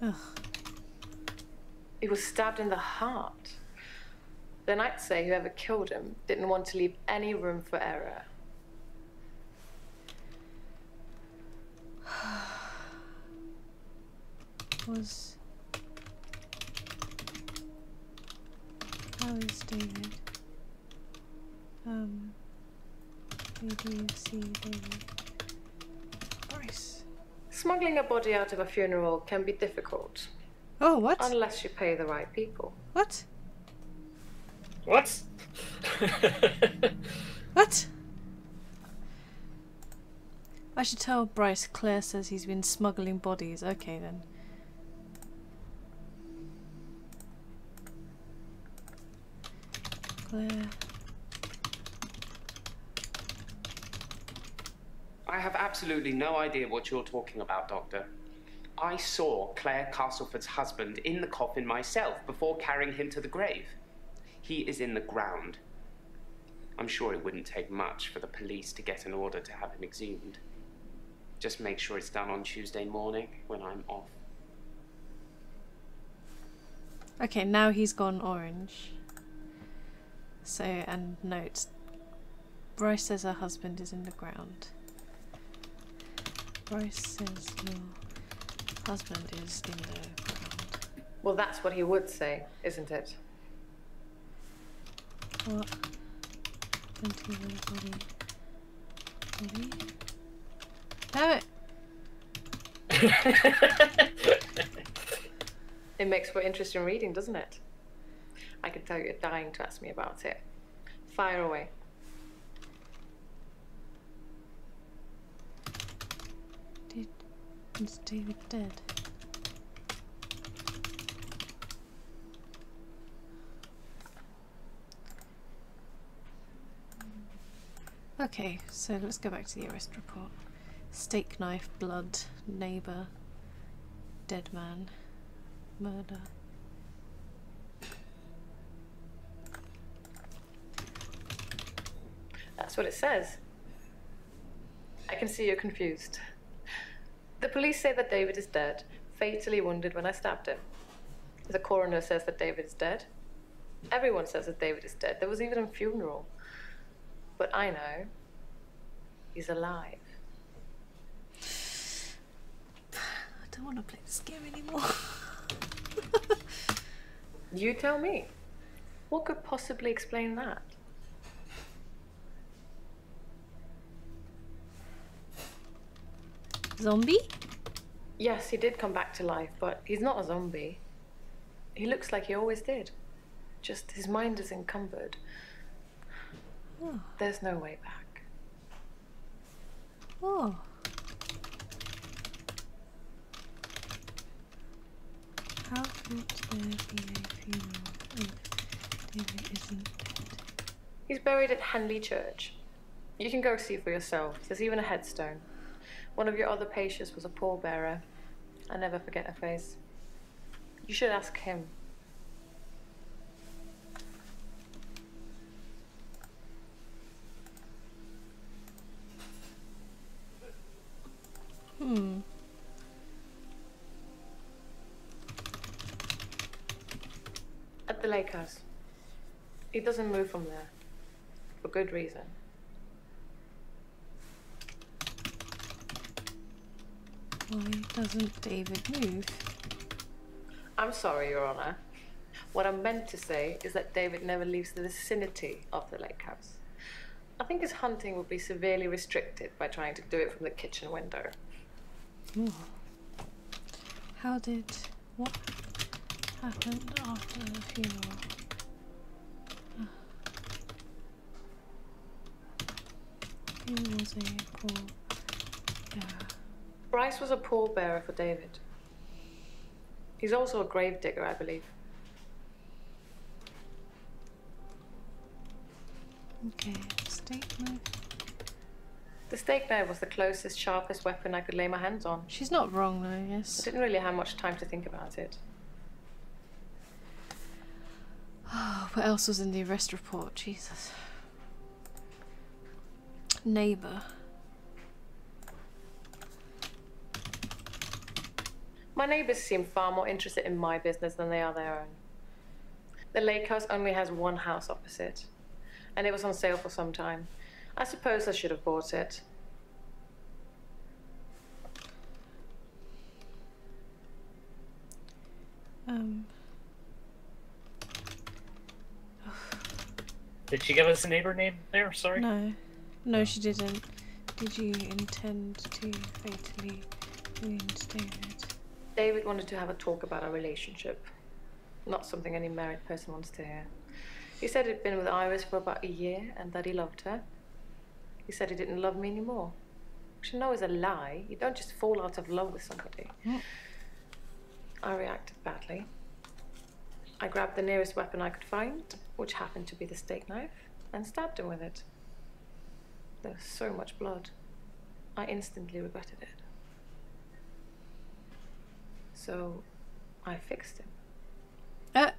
Ugh.
He was stabbed in the heart. Then I'd say whoever killed him didn't want to leave any room for error.
Was... How is David? Where do you see David? Bryce.
Smuggling a body out of a funeral can be difficult,
Oh, what?
unless you pay the right people.
What?
What?
What? I should tell Bryce. Claire says he's been smuggling bodies. Okay then. Claire.
I have absolutely no idea what you're talking about, Doctor. I saw Claire Castleford's husband in the coffin myself before carrying him to the grave. He is in the ground. I'm sure it wouldn't take much for the police to get an order to have him exhumed. Just make sure it's done on Tuesday morning when I'm off.
Okay, now he's gone orange. So, and notes. Bryce says her husband is in the ground. Bryce says your husband is in the ground.
Well, that's what he would say, isn't it?
What? Into the body. Body? Damn it!
It makes for interesting reading, doesn't it? I can tell you're dying to ask me about it. Fire away.
Did Is David dead? Okay, so let's go back to the arrest report. Steak knife, blood, neighbour, dead man, murder.
That's what it says. I can see you're confused. The police say that David is dead, fatally wounded when I stabbed him. The coroner says that David is dead. Everyone says that David is dead. There was even a funeral. But I know he's alive.
I don't want to play this game anymore.
You tell me. What could possibly explain that?
Zombie?
Yes, he did come back to life, but he's not a zombie. He looks like he always did. Just his mind is encumbered.
Oh.
There's no way back.
Oh. How could there be a funeral if David isn't dead?
He's buried at Henley Church. You can go see for yourself. There's even a headstone. One of your other patients was a pallbearer. I never forget her face. You should ask him. At the lake house. He doesn't move from there. For good reason.
Why doesn't David move?
I'm sorry, Your Honor. What I meant to say is that David never leaves the vicinity of the lake house. I think his hunting would be severely restricted by trying to do it from the kitchen window.
Ooh. What happened after the funeral? He was a poor bearer.
Bryce was a pallbearer for David. He's also a grave digger, I believe.
Okay, steak knife.
The steak knife was the closest, sharpest weapon I could lay my hands on.
She's not wrong though,
I
yes.
didn't really have much time to think about it.
What else was in the arrest report? Jesus. Neighbour.
My neighbours seem far more interested in my business than they are their own. The lake house only has one house opposite, and it was on sale for some time. I suppose I should have bought it.
Did she give us a neighbor name there? Sorry.
No, she didn't. Did you intend to fatally wound David?
David wanted to have a talk about our relationship. Not something any married person wants to hear. He said he'd been with Iris for about a year and that he loved her. He said he didn't love me anymore. Which I know is a lie. You don't just fall out of love with somebody. I reacted badly. I grabbed the nearest weapon I could find, which happened to be the steak knife, and stabbed him with it. There was so much blood. I instantly regretted it. So, I fixed him.
What?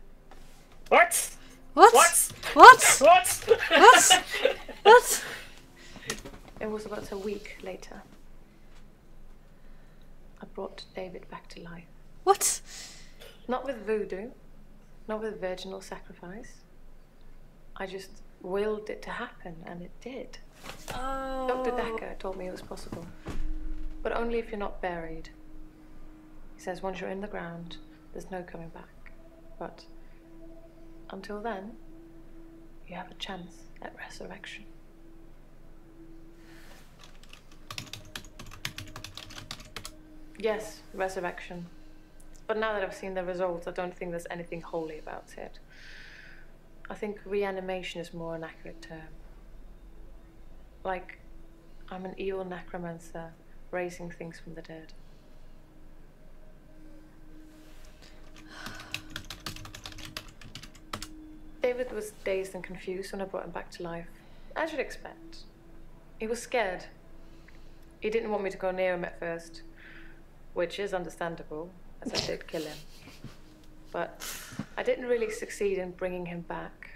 What?
What?
What?
What?
What? What?
It was about a week later. I brought David back to life.
What?
Not with voodoo, not with virginal sacrifice. I just willed it to happen, and it did.
Oh.
Doctor Dekker told me it was possible, but only if you're not buried. He says once you're in the ground, there's no coming back. But until then, you have a chance at resurrection. Yes, resurrection. But now that I've seen the results, I don't think there's anything holy about it. I think reanimation is more an accurate term. Like, I'm an evil necromancer raising things from the dead. David was dazed and confused when I brought him back to life. As you'd expect. He was scared. He didn't want me to go near him at first, which is understandable, as I did kill him. But I didn't really succeed in bringing him back.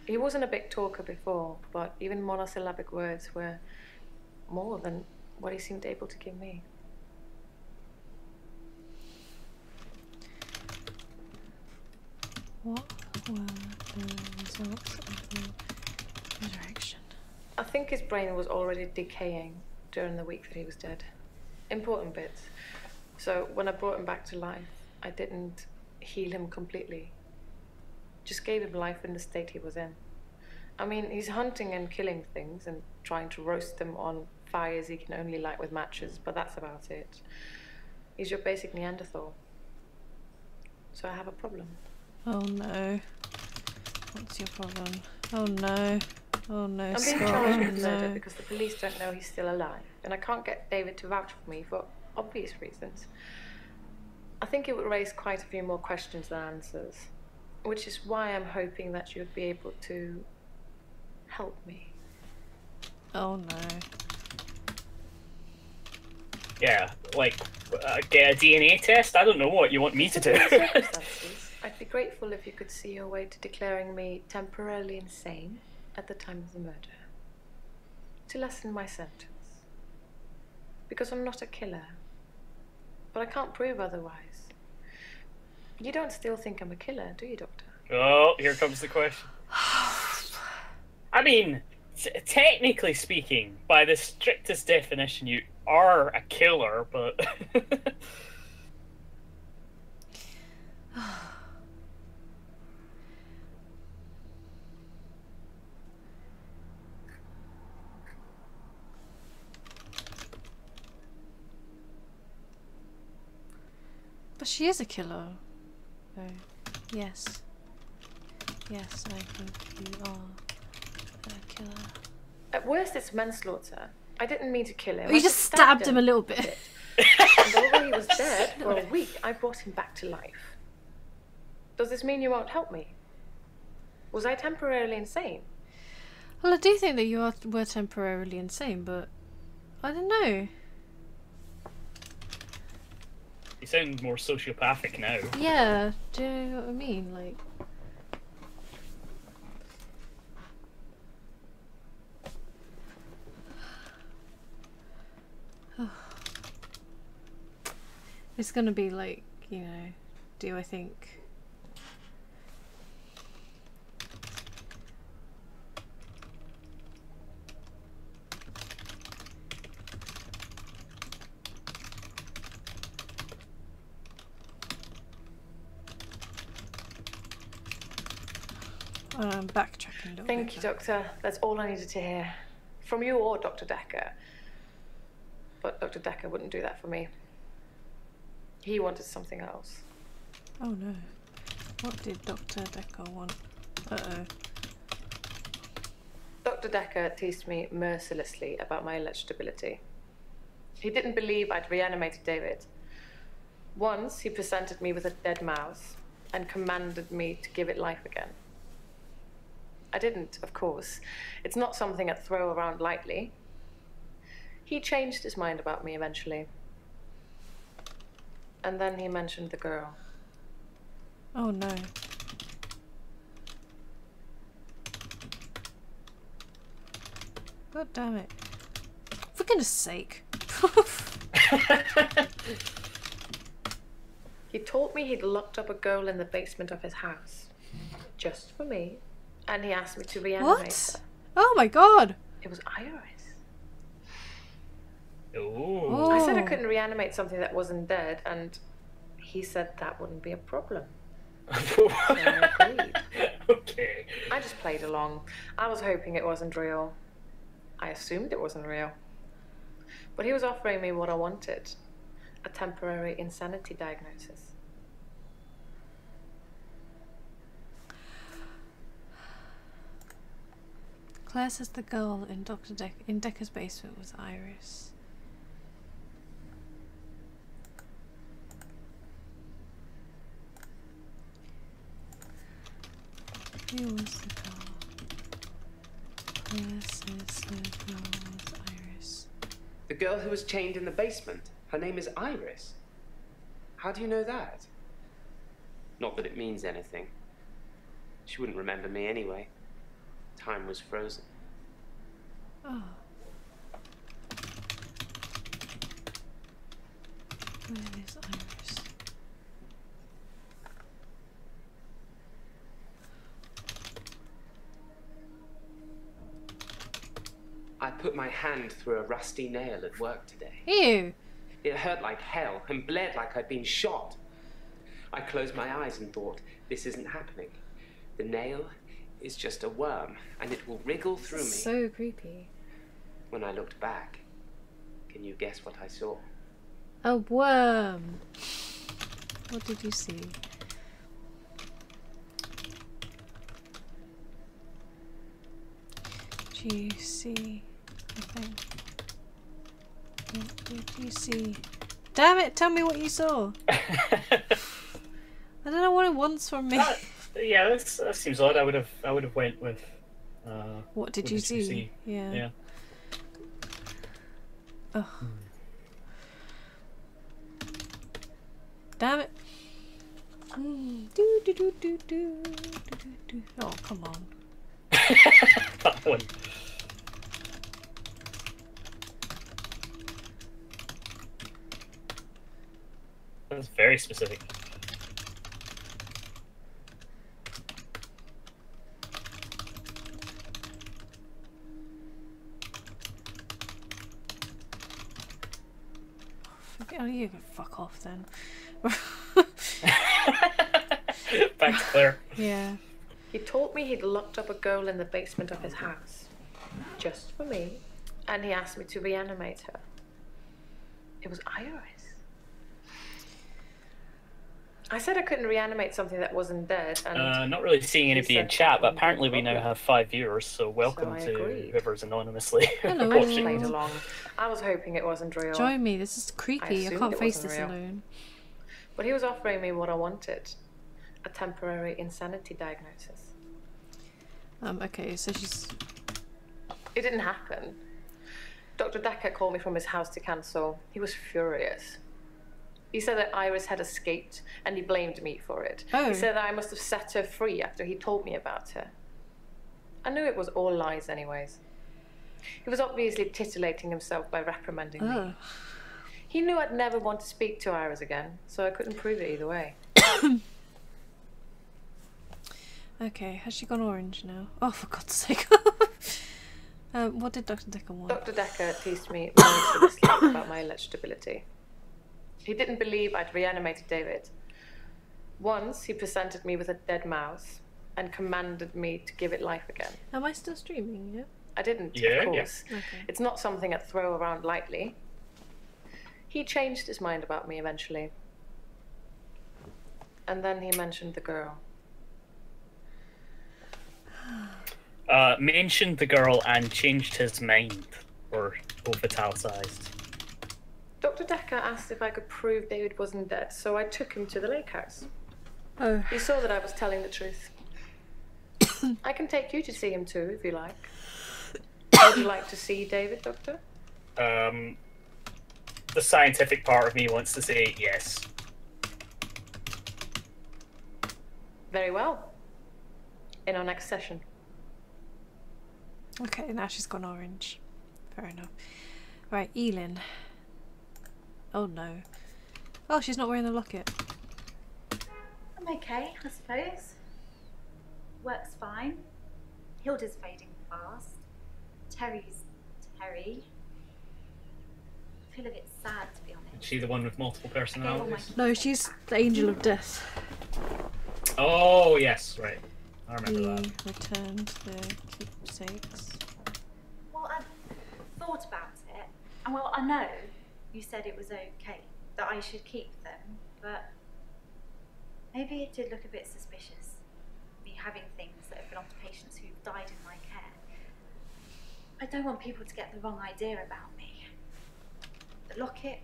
He wasn't a big talker before, but even monosyllabic words were more than what he seemed able to give me.
What were the results of the resurrection?
I think his brain was already decaying during the week that he was dead. Important bits. So when I brought him back to life, I didn't heal him completely. Just gave him life in the state he was in. I mean, he's hunting and killing things and trying to roast them on fires he can only light with matches, but that's about it. He's your basic Neanderthal. So I have a problem.
Oh no. What's your problem? Oh no. Oh no,
I'm being
Scott.
charged
Oh
with murder
no.
because the police don't know he's still alive, and I can't get David to vouch for me for obvious reasons. I think it would raise quite a few more questions than answers, which is why I'm hoping that you'd be able to help me.
Oh no.
Yeah, like, get a DNA test? I don't know what you want me to do.
Considering the circumstances, I'd be grateful if you could see your way to declaring me temporarily insane at the time of the murder, to lessen my sentence. Because I'm not a killer, but I can't prove otherwise. You don't still think I'm a killer, do you, Doctor?
Oh, here comes the question. I mean, technically speaking, by the strictest definition, you are a killer, but...
But she is a killer. Oh, yes. Yes, I think you are a killer.
At worst, it's manslaughter. I didn't mean to kill him.
You
I
just stabbed him a little bit.
And although he was dead for a week, I brought him back to life. Does this mean you won't help me? Was I temporarily insane?
Well, I do think that were temporarily insane, but I don't know.
You sound more sociopathic now.
Yeah, do you know what I mean? Like, it's gonna be like, you know, do I think? I'm backtracking a little
Thank
bit.
you, Doctor. That's all I needed to hear. From you or Dr. Dekker. But Dr. Dekker wouldn't do that for me. He wanted something else.
Oh no. What did Doctor Dekker want? Uh-oh.
Dr. Dekker teased me mercilessly about my alleged ability. He didn't believe I'd reanimated David. Once, he presented me with a dead mouse and commanded me to give it life again. I didn't, of course. It's not something I'd throw around lightly. He changed his mind about me eventually. And then he mentioned the girl.
Oh no. God damn it. For goodness sake.
He told me he'd locked up a girl in the basement of his house. Just for me. And he asked me to reanimate
What?
her.
Oh my god.
It was Iris.
Ooh.
I said I
Oh.
couldn't reanimate something that wasn't dead, and he said that wouldn't be a problem. So I agreed.
Okay.
I just played along. I was hoping it wasn't real. I assumed it wasn't real. But he was offering me what I wanted. A temporary insanity diagnosis.
Claire says the girl in in Dekker's basement was Iris. Who was the girl? Claire says the girl was Iris.
The girl who was chained in the basement. Her name is Iris. How do you know that? Not that it means anything. She wouldn't remember me anyway. Time was frozen.
Oh. Where is Iris?
I put my hand through a rusty nail at work today.
Ew.
It hurt like hell and bled like I'd been shot. I closed my eyes and thought, this isn't happening. The nail is just a worm, and it will wriggle through me.
So creepy.
When I looked back, can you guess what I saw?
A worm. What did you see? Did you see anything? What did you see? Damn it! Tell me what you saw. I don't know what it wants from me.
Yeah, that seems odd. I would have went with.
What did you see? Yeah.
Yeah.
Ugh. Damn it. Do, do, do, do, do, do, do. Oh, come on.
That one. That was very specific.
Oh, you can fuck off then.
Back to Claire.
Yeah.
He told me he'd locked up a girl in the basement of his house. Just for me. And he asked me to reanimate her. It was Iris. I said I couldn't reanimate something that wasn't dead, and
Not really seeing anybody in
said
chat, but
that
apparently we
wouldn't be
now
a
have 5 viewers, so welcome
I
to
agreed.
whoever's anonymously
Hello.
watching.
played along. I was hoping it wasn't real.
Join me. This is creepy. I
assumed
can't
it
face
wasn't
this
real.
alone.
But he was offering me what I wanted. A temporary insanity diagnosis.
Okay, so she's...
It didn't happen. Dr. Dekker called me from his house to cancel. He was furious. He said that Iris had escaped, and he blamed me for it.
Oh.
He said that I must have set her free after he told me about her. I knew it was all lies anyways. He was obviously titillating himself by reprimanding me.
Ugh.
He knew I'd never want to speak to Iris again, so I couldn't prove it either way.
Okay, has she gone orange now? Oh, for God's sake. What did Dr. Dekker want?
Dr. Dekker teased me mercilessly about my eligibility. He didn't believe I'd reanimated David. Once, he presented me with a dead mouse and commanded me to give it life again.
Am I still streaming? Yeah.
I didn't,
Yeah,
of course.
Okay.
It's not something I'd throw around lightly. He changed his mind about me eventually. And then he mentioned the girl.
Mentioned the girl and changed his mind, or both italicized.
Dr. Dekker asked if I could prove David wasn't dead, so I took him to the lake house.
Oh.
He saw that I was telling the truth. I can take you to see him too, if you like. Would you like to see David, Doctor?
The scientific part of me wants to say yes.
Very well. In our next session.
Okay, now she's gone orange. Fair enough. Right, Elin. Oh no. Oh, she's not wearing the locket.
I'm okay, I suppose. Works fine. Hilda's fading fast. Terry's Terry. I feel a bit sad, to be honest.
Is she the one with multiple
I gave all my
personalities?
No, she's the angel of death.
Oh, yes, right. I remember
We
that.
returned the keepsakes.
Well, I thought about it, and well, I know you said it was okay that I should keep them, but maybe it did look a bit suspicious, me having things that have belonged to patients who've died in my care. I don't want people to get the wrong idea about me. The locket,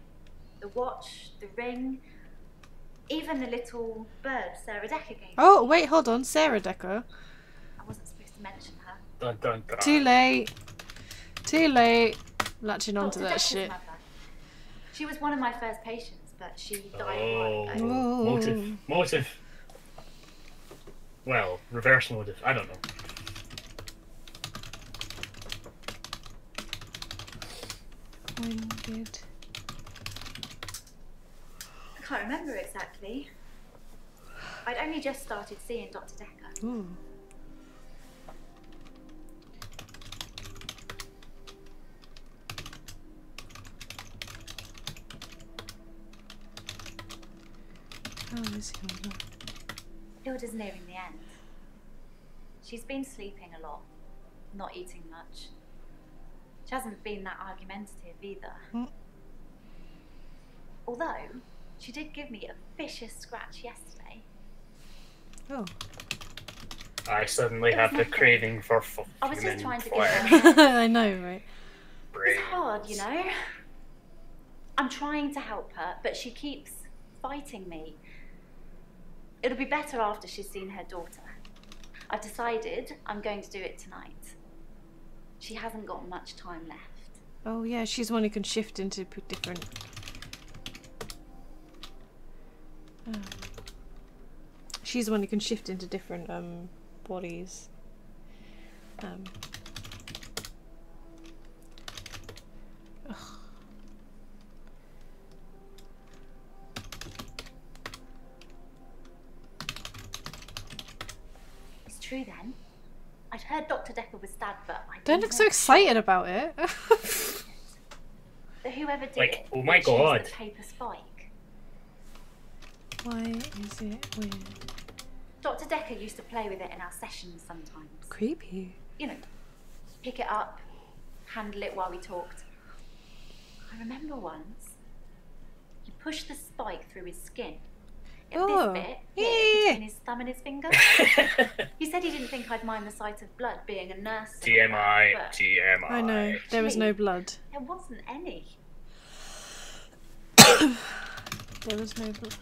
the watch, the ring, even the little bird Sarah Dekker gave me.
Oh, wait, hold on. Sarah Dekker.
I wasn't supposed to mention her.
Dun, dun, dun.
Too late. Too late. Latching onto
Dr.
that
Dekker's
shit.
mother. She was one of my first patients, but she died a
Oh,
while ago.
Whoa.
motive. Well, reverse motive. I don't know.
When did...
I can't remember exactly. I'd only just started seeing Dr. Dekker.
Ooh. How is Hilda?
Hilda's nearing the end. She's been sleeping a lot, not eating much. She hasn't been that argumentative either.
Mm.
Although, she did give me a vicious scratch yesterday.
Oh.
I suddenly have the
nothing.
craving for
I was just
human
trying to give
flesh.
her...
I know, right?
Brains.
It's hard, you know? I'm trying to help her, but she keeps fighting me. It'll be better after she's seen her daughter. I've decided I'm going to do it tonight. She hasn't got much time left.
Oh yeah, she's the one who can shift into different... She's the one who can shift into different bodies. Ugh.
It's true then. I'd heard Dr. Dekker was stabbed, but I
Don't
didn't
look so
know
excited about it.
that whoever did
Like,
it
oh my
chose
God.
the paper spike.
Why is it weird?
Dr. Dekker used to play with it in our sessions sometimes.
Creepy.
You know, pick it up, handle it while we talked. I remember once, he pushed the spike through his skin. At
Oh,
this bit,
yeah,
here,
yeah, yeah.
between his thumb and his finger. He said he didn't think I'd mind the sight of blood being a nurse. and all
TMI,
that, but
TMI.
I know, there was no blood.
there wasn't any.
There was no blood.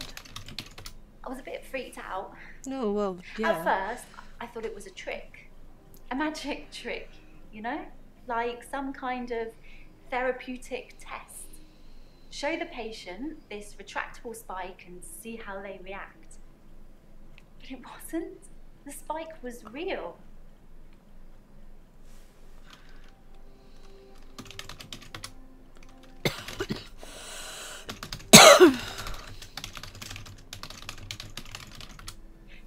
I was a bit freaked out.
No, well,
At
yeah.
first, I thought it was a trick. A magic trick, you know? Like some kind of therapeutic test. Show the patient this retractable spike and see how they react. But it wasn't. The spike was real.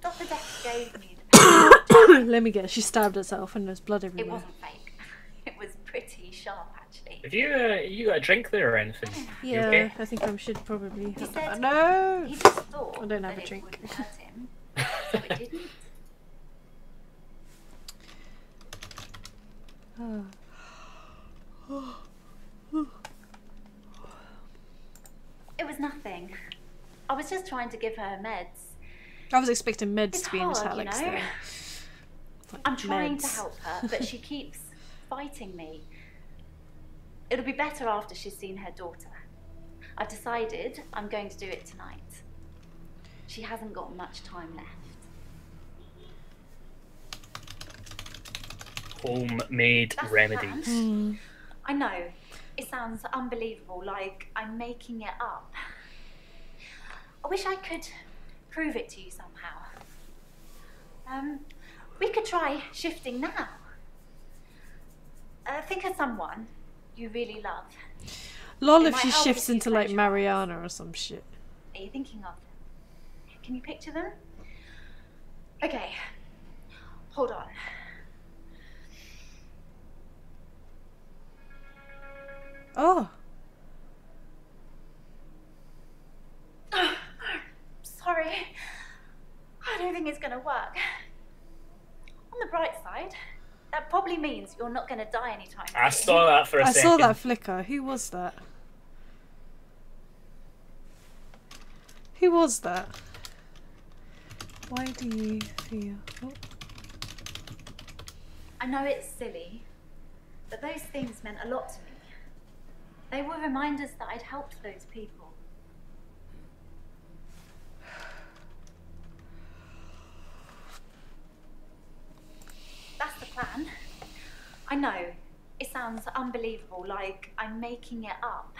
Dr. Dekker gave me the paper.
Let me guess, she stabbed herself and there's blood
It
everywhere.
wasn't fake. It was pretty sharp, actually.
Have you got a drink there or anything? You
Yeah,
okay?
I think I should probably
He
have
said
that. No!
he just thought
I don't have
that
a
it
drink.
wouldn't hurt him, so it didn't. It was nothing. I was just trying to give her meds.
I was expecting meds
It's
to be in
hard,
italics
you know?
there. Like
I'm trying to
meds.
help her, but she keeps fighting me. It'll be better after she's seen her daughter. I've decided I'm going to do it tonight. She hasn't got much time left.
Homemade
That's the
remedies.
plan. I know. It sounds unbelievable, like I'm making it up. I wish I could prove it to you somehow. We could try shifting now. Think of someone you really love.
Lol
It
if
might
she
help
shifts
if you
into like
close your
Mariana or some shit.
Are you thinking of them? Can you picture them? Okay. Hold on.
Oh!
Sorry. I don't think it's gonna work. On the bright side, that probably means you're not gonna die anytime soon.
I saw that for a
I
second.
saw that flicker. Who was that? Who was that? Why do you feel... Oh.
I know it's silly, but those things meant a lot to me. They were reminders that I'd helped those people. plan. I know, it sounds unbelievable, like I'm making it up.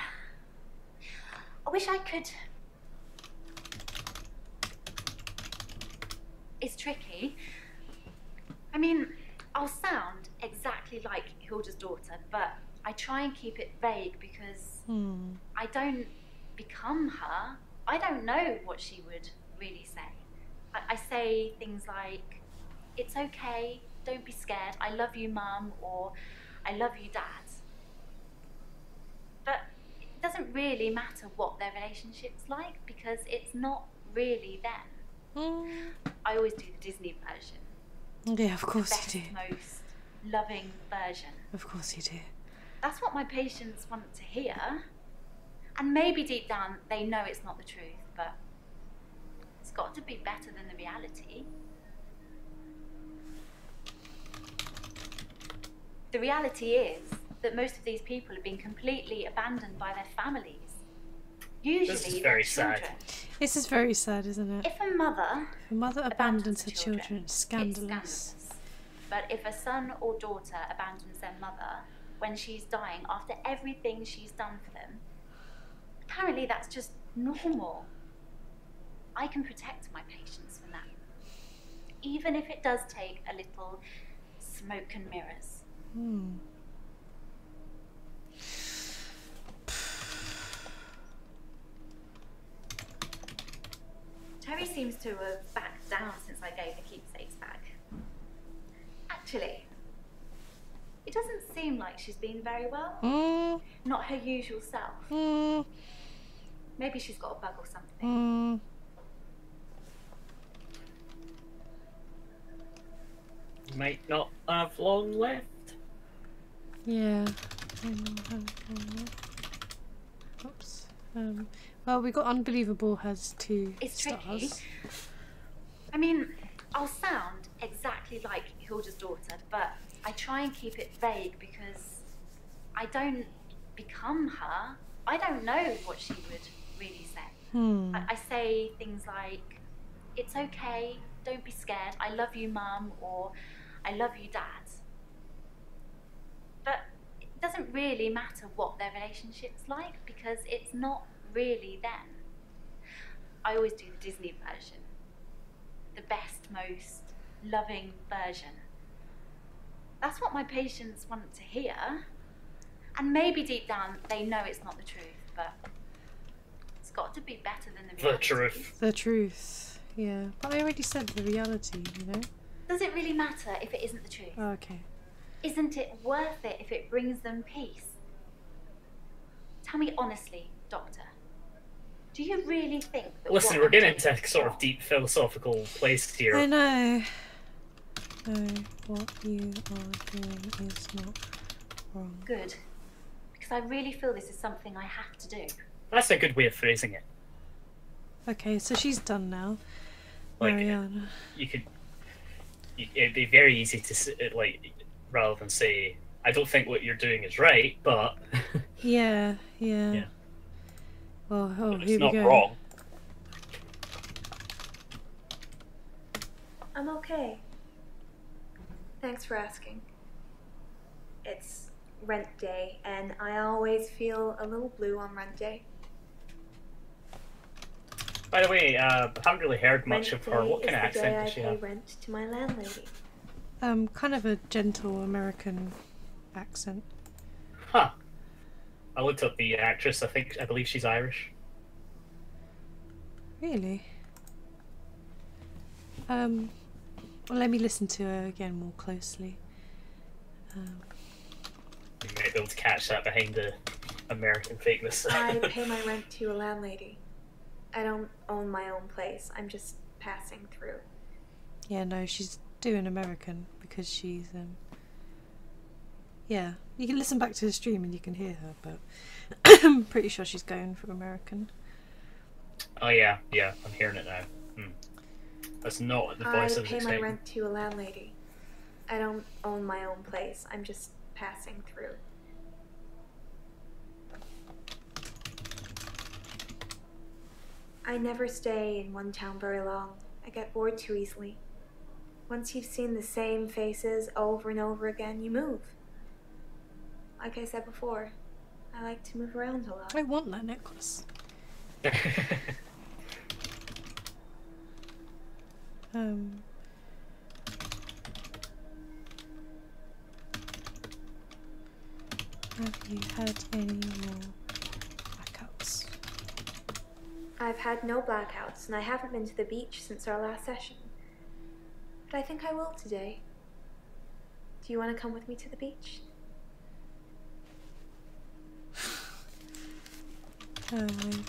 I wish I could... It's tricky. I mean, I'll sound exactly like Hilda's daughter, but I try and keep it vague because I don't become her. I don't know what she would really say. I say things like, it's okay, don't be scared, I love you, Mum, or I love you, Dad. But it doesn't really matter what their relationship's like because it's not really them. I always do the Disney version.
Yeah, of course
the
you do.
best, most loving version.
Of course you do.
That's what my patients want to hear. And maybe deep down they know it's not the truth, but it's got to be better than the reality. The reality is that most of these people have been completely abandoned by their families. Usually
This is very
their children.
sad.
This is very sad, isn't it?
If a mother
A mother abandons her
her
children. It's scandalous.
But if a son or daughter abandons their mother when she's dying after everything she's done for them, apparently that's just normal. I can protect my patients from that. Even if it does take a little smoke and mirrors. Terry seems to have backed down since I gave the keepsakes back. Actually, it doesn't seem like she's been very well. Not her usual self. Maybe she's got a bug or something.
Might not have long left.
Yeah. Oops. Well, we got Unbelievable has 2
It's
stars.
tricky. I mean, I'll sound exactly like Hilda's daughter, but I try and keep it vague because I don't become her. I don't know what she would really say. I say things like, it's okay, don't be scared, I love you, Mum, or I love you, Dad. But it doesn't really matter what their relationship's like because it's not really them. I always do the Disney version. The best, most loving version. That's what my patients want to hear. And maybe deep down they know it's not the truth, but it's got to be better than the reality.
The truth.
The truth. Yeah. But I already said the reality, you know?
Does it really matter if it isn't the truth?
Oh, okay.
Isn't it worth it if it brings them peace? Tell me honestly, Doctor. Do you really think that...
Listen, we're getting into a sort of deep philosophical place here.
I know. No, what you are doing is not wrong.
Good. Because I really feel this is something I have to do.
That's a good way of phrasing it.
Okay, so she's done now.
Like,
Mariana.
It'd be very easy to, like, rather than say, I don't think what you're doing is right, but...
Yeah.
Yeah.
Well,
But
here
it's not
we go.
wrong.
I'm okay. Thanks for asking. It's rent day, and I always feel a little blue on rent day.
By the way, I haven't really heard much
Rent
of her.
day
What kind of
is the
accent
day
does she
I pay
have?
rent to my landlady.
Kind of a gentle American accent.
Huh. I looked up the actress. I believe she's Irish.
Really? Well, let me listen to her again more closely.
You might be able to catch that behind the American fakeness.
I pay my rent to a landlady. I don't own my own place. I'm just passing through.
Yeah, no, she's doing American because she's yeah, you can listen back to the stream and you can hear her, but I'm pretty sure she's going for American.
Oh yeah, I'm hearing it now. That's not the voice I was
pay my
expecting.
rent to a landlady. I don't own my own place. I'm just passing through. I never stay in one town very long. I get bored too easily. Once you've seen the same faces over and over again, you move. Like I said before, I like to move around a lot.
I want that necklace. Have you had any more blackouts?
I've had no blackouts, and I haven't been to the beach since our last session. But I think I will today. Do you want to come with me to the beach?
I don't want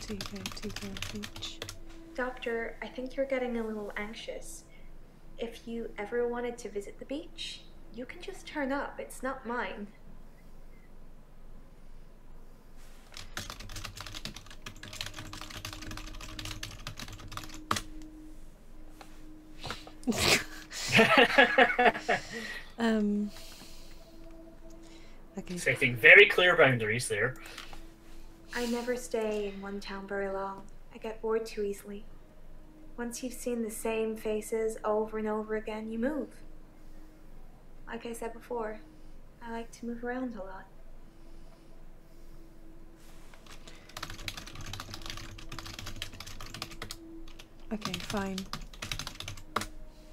to go to the beach.
Doctor, I think you're getting a little anxious. If you ever wanted to visit the beach, you can just turn up. It's not mine.
Okay.
Setting very clear boundaries there.
I never stay in one town very long. I get bored too easily. Once you've seen the same faces over and over again, you move. Like I said before, I like to move around a lot.
Okay, fine.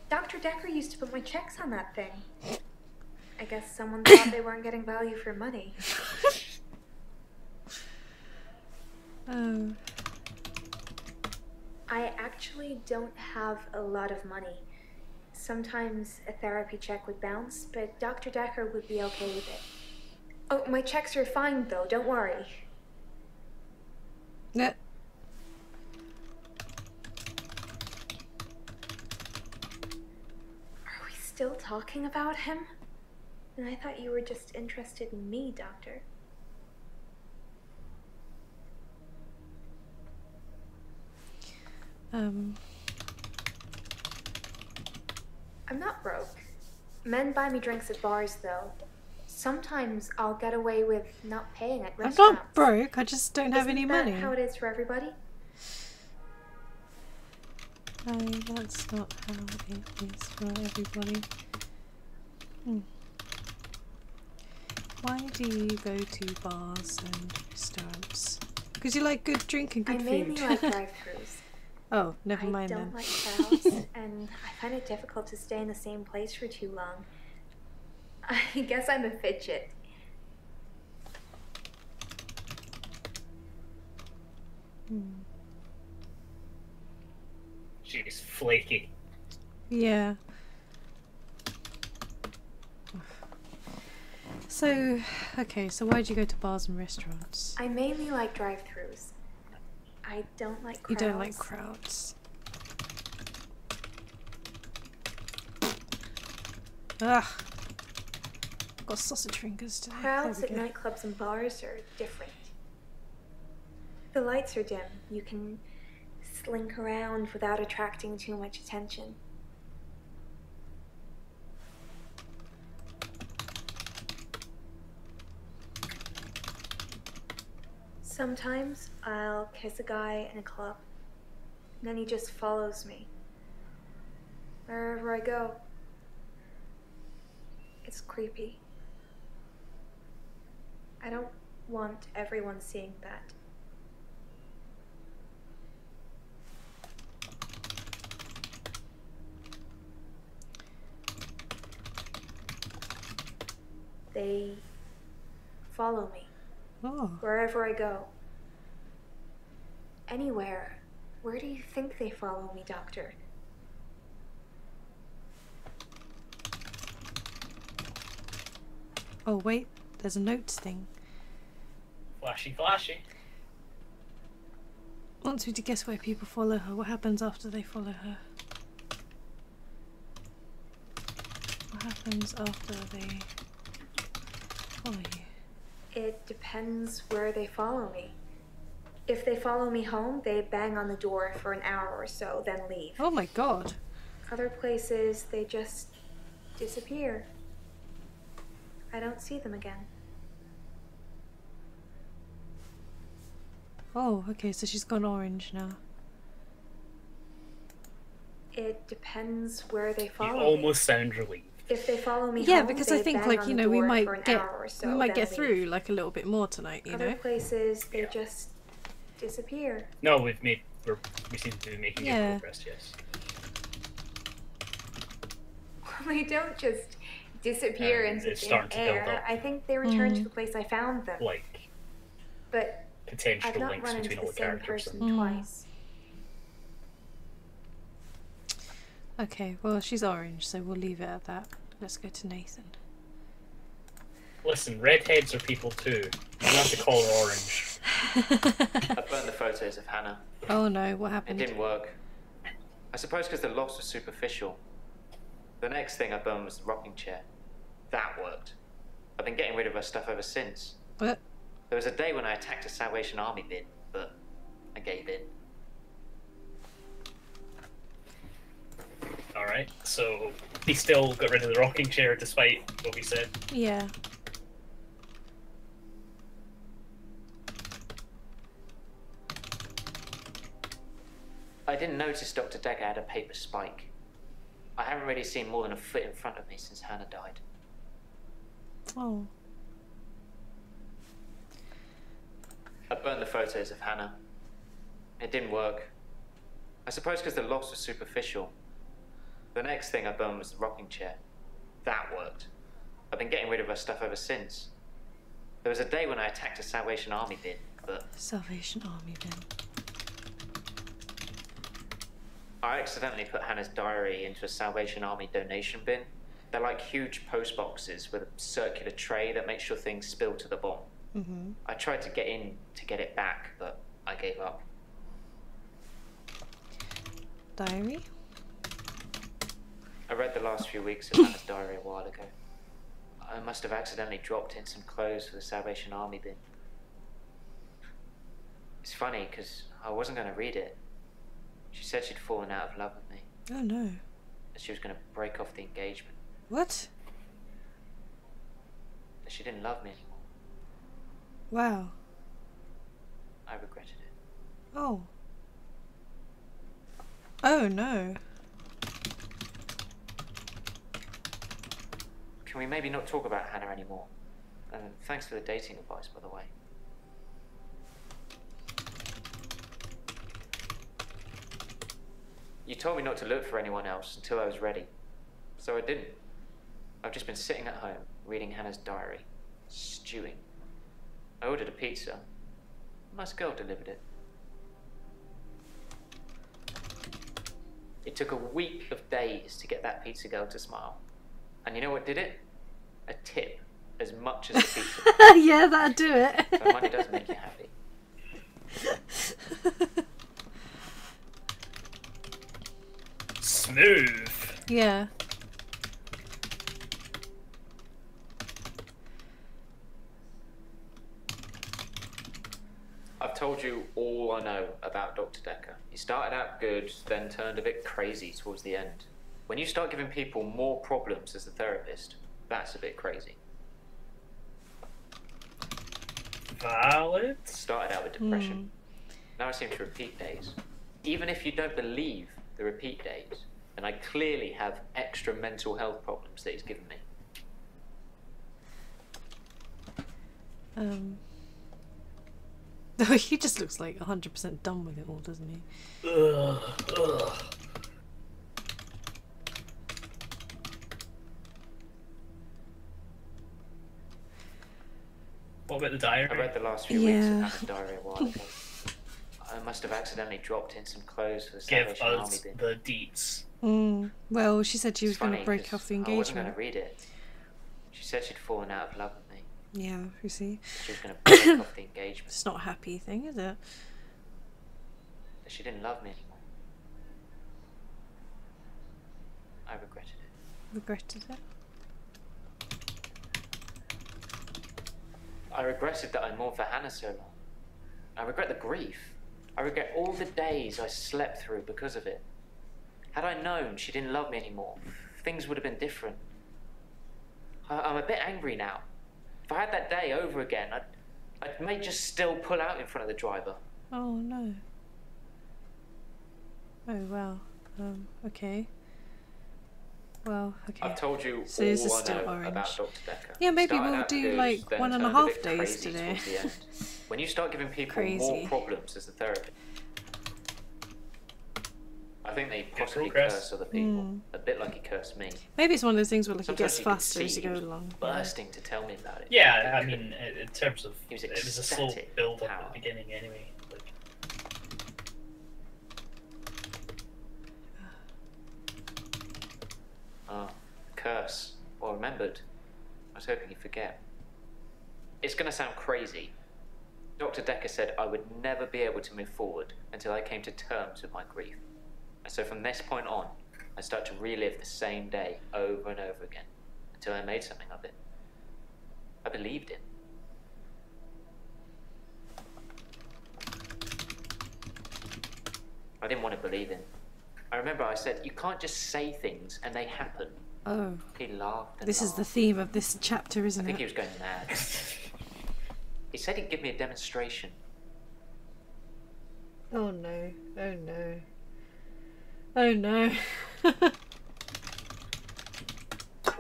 Dr. Dekker used to put my checks on that thing. I guess someone thought they weren't getting value for money.
Oh.
I actually don't have a lot of money. Sometimes a therapy check would bounce, but Dr. Dekker would be okay with it. Oh, my checks are fine though, don't worry.
Yeah.
Are we still talking about him? And I thought you were just interested in me, Doctor. I'm not broke. Men buy me drinks at bars, though. Sometimes I'll get away with not paying at
I'm
restaurants.
not broke, I just don't have any
Isn't that
money.
how it is for everybody?
No, that's not how it is for everybody. Why do you go to bars and restaurants? Because you like good drink and good
I mainly
food.
like drive-thrus.
Oh, never mind
I
then.
don't like crowds, and I find it difficult to stay in the same place for too long. I guess I'm a fidget.
She's flaky.
Yeah. So, okay, so why do you go to bars and restaurants?
I mainly like drive-thrus. I don't like crowds.
You don't like crowds. Ugh. I've got sausage fingers today.
Crowds
There
at
we go.
nightclubs and bars are different. The lights are dim. You can slink around without attracting too much attention. Sometimes I'll kiss a guy in a club, and then he just follows me wherever I go. It's creepy. I don't want everyone seeing that. They follow me
Oh.
wherever I go. Anywhere. Where do you think they follow me, Doctor?
Oh, wait. There's a notes thing.
Flashy, flashy.
Wants me to guess where people follow her. What happens after they follow her? What happens after they follow you?
It depends where they follow me. If they follow me home, they bang on the door for an hour or so, then leave.
Oh my god.
Other places, they just disappear. I don't see them again.
Oh, okay, so she's gone orange now.
It depends where they
You
follow me.
almost sound relieved.
If they follow me
Yeah,
home,
because
they
I think,
bang
like,
on
you
the
know, we
door
might
for an
get
hour or so,
we might
then
get
leave.
through like a little bit more tonight, you
Other
know.
places, they just disappear.
No, we seem to be making good
Yeah.
progress. Yes.
They don't just disappear
And
into
it's
thin
starting to build
air.
up.
I think they return to the place I found them.
Like
But
potential
I've not
links
run into
between all
the
the
same
characters.
person
And...
twice.
Okay, well, she's orange, so we'll leave it at that. Let's go to Nathan.
Listen, redheads are people too. You don't have to call her orange.
I burned the photos of Hannah.
Oh no, what
It
happened?
didn't work. I suppose because the loss was superficial. The next thing I burned was the rocking chair. That worked. I've been getting rid of her stuff ever since.
What?
There was a day when I attacked a Salvation Army bin, but I gave in.
Alright, so he still got rid of the rocking chair despite what we said.
Yeah.
I didn't notice Dr. Dekker had a paper spike. I haven't really seen more than a foot in front of me since Hannah died.
Oh.
I burned the photos of Hannah. It didn't work. I suppose because the loss was superficial. The next thing I burned was the rocking chair. That worked. I've been getting rid of her stuff ever since. There was a day when I attacked a Salvation Army bin, but
Salvation Army bin.
I accidentally put Hannah's diary into a Salvation Army donation bin. They're like huge post boxes with a circular tray that makes sure things spill to the bottom.
Mm-hmm.
I tried to get in to get it back, but I gave up.
Diary?
I read the last few weeks of Hannah's diary a while ago. I must have accidentally dropped in some clothes for the Salvation Army bin. It's funny, because I wasn't going to read it. She said she'd fallen out of love with me.
Oh no.
That she was going to break off the engagement.
What?
That she didn't love me anymore.
Wow.
I regretted it.
Oh. Oh no.
Can we maybe not talk about Hannah anymore? Thanks for the dating advice, by the way. You told me not to look for anyone else until I was ready. So I didn't. I've just been sitting at home, reading Hannah's diary, stewing. I ordered a pizza. A nice girl delivered it. It took a week of days to get that pizza girl to smile. And you know what did it? A tip, as much as the pizza.
Yeah, that'd do it.
So money does make you happy.
Smooth.
Yeah.
I've told you all I know about Dr. Dekker. He started out good, then turned a bit crazy towards the end. When you start giving people more problems as a therapist, that's a bit crazy.
Valid.
Started out with depression. Now I seem to repeat days. Even if you don't believe the repeat days, then I clearly have extra mental health problems that he's given me.
Oh, he just looks like 100% done with it all, doesn't he?
Ugh. What about the diary?
I read the last few weeks of
Yeah.
Hannah's diary a while ago. I must have accidentally dropped in some clothes for the
Give
Salvation Army
us
bin.
the deets.
Well, she said she was
It's
going to
funny,
break
'cause
off the
I wasn't going
engagement.
to read it. She said she'd fallen out of love with me.
Yeah, you see.
She was going to break off the engagement.
It's not a happy thing, is it?
That she didn't love me anymore. I regretted it.
Regretted it.
I regretted that I mourned for Hannah so long. I regret the grief. I regret all the days I slept through because of it. Had I known she didn't love me anymore, things would have been different. I'm a bit angry now. If I had that day over again, I may just still pull out in front of the driver.
Oh no. Oh wow. Okay. Well, okay.
I've told you
So this is
all I
still
know
orange.
about Dr. Dekker.
Yeah, maybe
Started
we'll
out
do
good,
like
then
1.5
turned a bit
days
crazy
today.
towards the end. When you start giving people more
Crazy.
problems as a therapist, I think they possibly
progress.
curse other people, a bit like he cursed me.
Maybe it's one of those things where like it
Sometimes
gets
you could
faster
see
as you
he
go
was
along.
bursting to tell me about it.
Yeah, I
He
mean, in terms of
He was
it was a slow
ecstatic
build up
power.
at the beginning anyway. Like,
Curse. Well remembered. I was hoping you'd forget. It's gonna sound crazy. Dr. Dekker said I would never be able to move forward until I came to terms with my grief. And so from this point on, I start to relive the same day over and over again until I made something of it. I believed it. I didn't want to believe him. I remember I said, you can't just say things and they happen.
Oh,
He laughed and
this is the
laughed.
theme of this chapter,
I
isn't
think he
it?
was going mad. He said he'd give me a demonstration.
Oh no! Oh no! Oh no!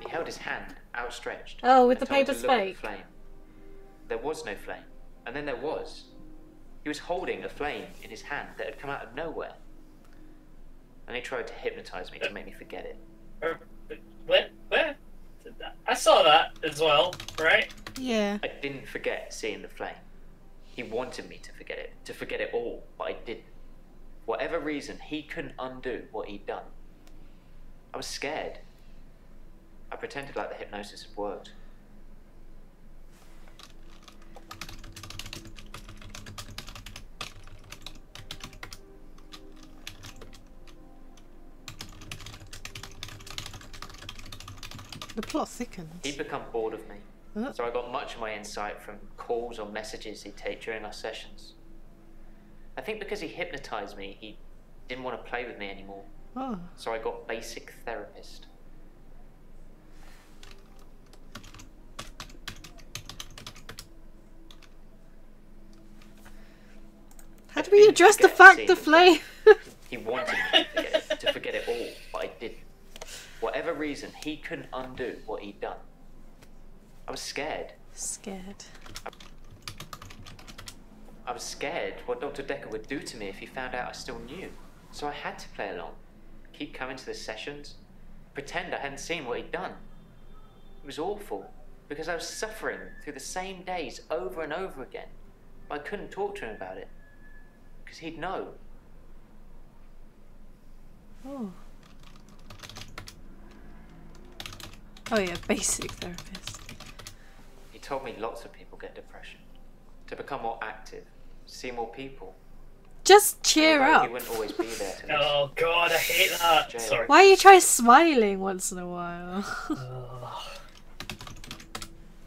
He held his hand outstretched.
Oh, with
and
the
told
paper's
to look at
fake.
the flame. There was no flame, and then there was. He was holding a flame in his hand that had come out of nowhere. And he tried to hypnotize me to make me forget it.
what? I saw that as well, right?
Yeah.
I didn't forget seeing the flame. He wanted me to forget it all, but I didn't. Whatever reason, he couldn't undo what he'd done. I was scared. I pretended like the hypnosis had worked.
The plot thickens.
He'd become bored of me.
Huh?
So I got much of my insight from calls or messages he'd take during our sessions. I think because he hypnotized me, he didn't want to play with me anymore.
Oh.
So I got basic therapist.
How do we address the fact the flame?
He wanted me to forget it all, but I didn't. Whatever reason, he couldn't undo what he'd done. I was scared.
Scared.
I was scared what Dr. Dekker would do to me if he found out I still knew. So I had to play along. Keep coming to the sessions. Pretend I hadn't seen what he'd done. It was awful, because I was suffering through the same days over and over again. But I couldn't talk to him about it, because he'd know.
Oh. Oh yeah, basic therapist.
He told me lots of people get depression. To become more active, see more people.
Just cheer
Although
up.
He wouldn't always be there to listen.
Oh god, I hate that.
Jail.
Sorry.
Why are you trying smiling once in a while?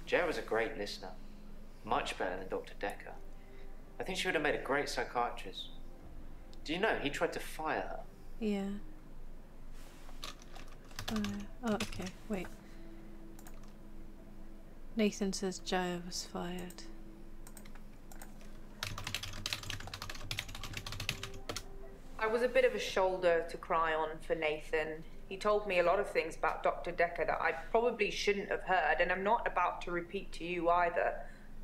Jer was a great listener. Much better than Dr. Dekker. I think she would have made a great psychiatrist. Do you know, he tried to fire her.
Yeah. Oh, okay. Wait. Nathan says Jaya was fired.
I was a bit of a shoulder to cry on for Nathan. He told me a lot of things about Dr. Dekker that I probably shouldn't have heard, and I'm not about to repeat to you either.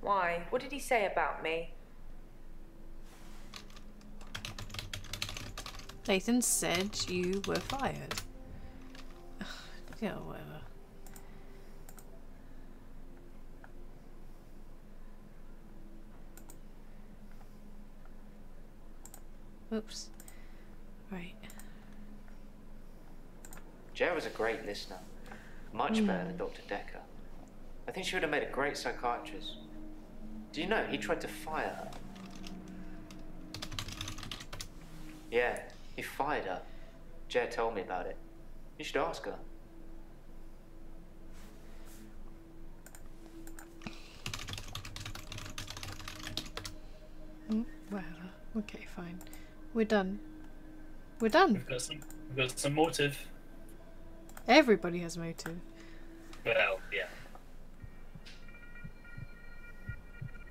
Why? What did he say about me?
Nathan said you were fired. Yeah, whatever. Oops. Right.
Jer was a great listener. Much better than Dr. Dekker. I think she would have made a great psychiatrist. Do you know, he tried to fire her. Yeah, he fired her. Jer told me about it. You should ask her.
Whatever. Okay, fine. We're done. We're done.
We've got some motive.
Everybody has motive.
Well, yeah.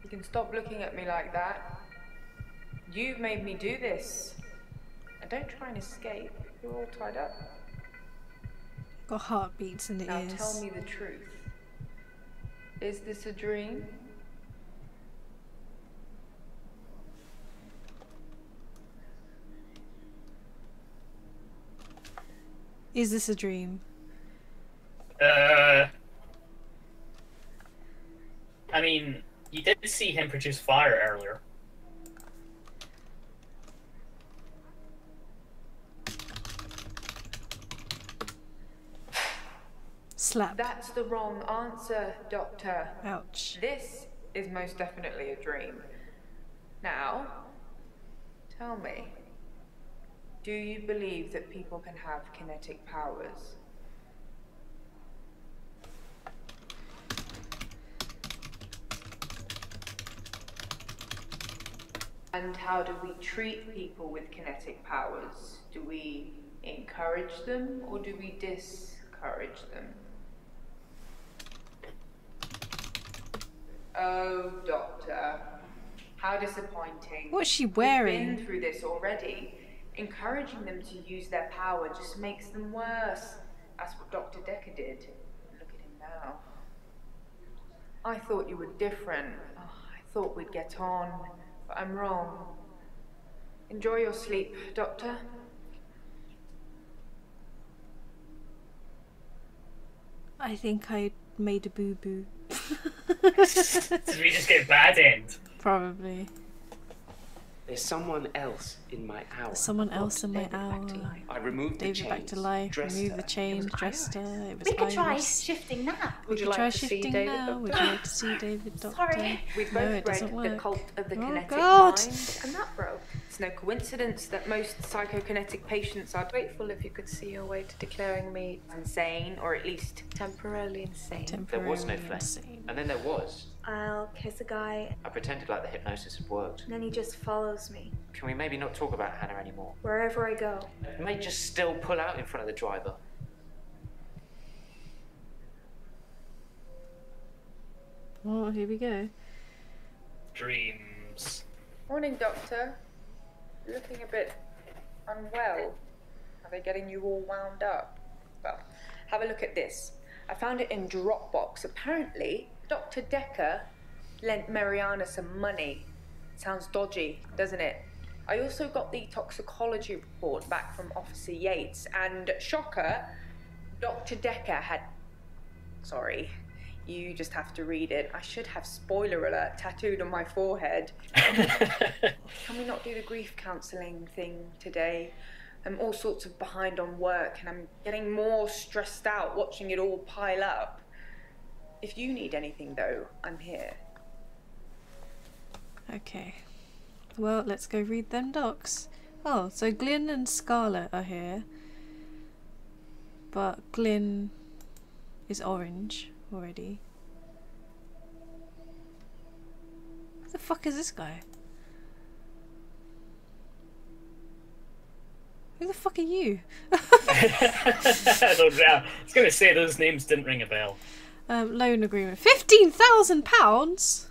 You can stop looking at me like that. You've made me do this. And don't try and escape. You're all tied up.
Got heartbeats in the
Now
ears.
tell me the truth. Is this a dream?
Is this a dream?
I mean, you did see him produce fire earlier.
Slap.
That's the wrong answer, Doctor.
Ouch.
This is most definitely a dream. Now, tell me, do you believe that people can have kinetic powers? And how do we treat people with kinetic powers? Do we encourage them or do we discourage them? Oh, Doctor, how disappointing.
What's she
We've
wearing?
been through this already. Encouraging them to use their power just makes them worse. That's what Dr. Dekker did. Look at him now. I thought you were different. Oh, I thought we'd get on, but I'm wrong. Enjoy your sleep, Doctor.
I think I made a boo-boo.
Did we just get a bad end?
Probably.
There's someone else in my hour.
Someone else in my hour.
I removed the
David
chains,
back to life.
dressed
Remove
her.
the chain. Dressed her. It was
We could try
Iris.
shifting now.
Would you
Try
like to see
shifting
David,
now.
Doctor?
Would you like to see David, Doctor?
Sorry.
We've
No,
both
it doesn't
read The
work.
Cult of the
Oh,
Kinetic
God.
Mind, and that broke. It's no coincidence that most psychokinetic patients are
Grateful if you could see your way to declaring me
insane, or at least
temporarily insane.
There was no
Temporarily
flame.
insane.
And then there was.
I'll kiss a guy,
I pretended like the hypnosis had worked.
and then he just follows me
Can we maybe not talk about Hannah anymore?
wherever I go.
You may just still pull out in front of the driver.
Oh, here we go.
Dreams.
Morning, Doctor. You're looking a bit unwell. Are they getting you all wound up? Well, have a look at this. I found it in Dropbox. Apparently, Dr. Dekker lent Mariana some money. Sounds dodgy, doesn't it? I also got the toxicology report back from Officer Yates, and shocker, Dr. Dekker had... Sorry, you just have to read it. I should have spoiler alert tattooed on my forehead. Can we not do the grief counselling thing today? I'm all sorts of behind on work and I'm getting more stressed out watching it all pile up. If you need anything though, I'm here.
Okay. Well, let's go read them docs. Oh, so Glyn and Scarlet are here. But Glyn is orange already. Who the fuck is this guy? Who the fuck are you?
I don't know. I was going to say those names didn't ring a bell.
Loan agreement. £15,000?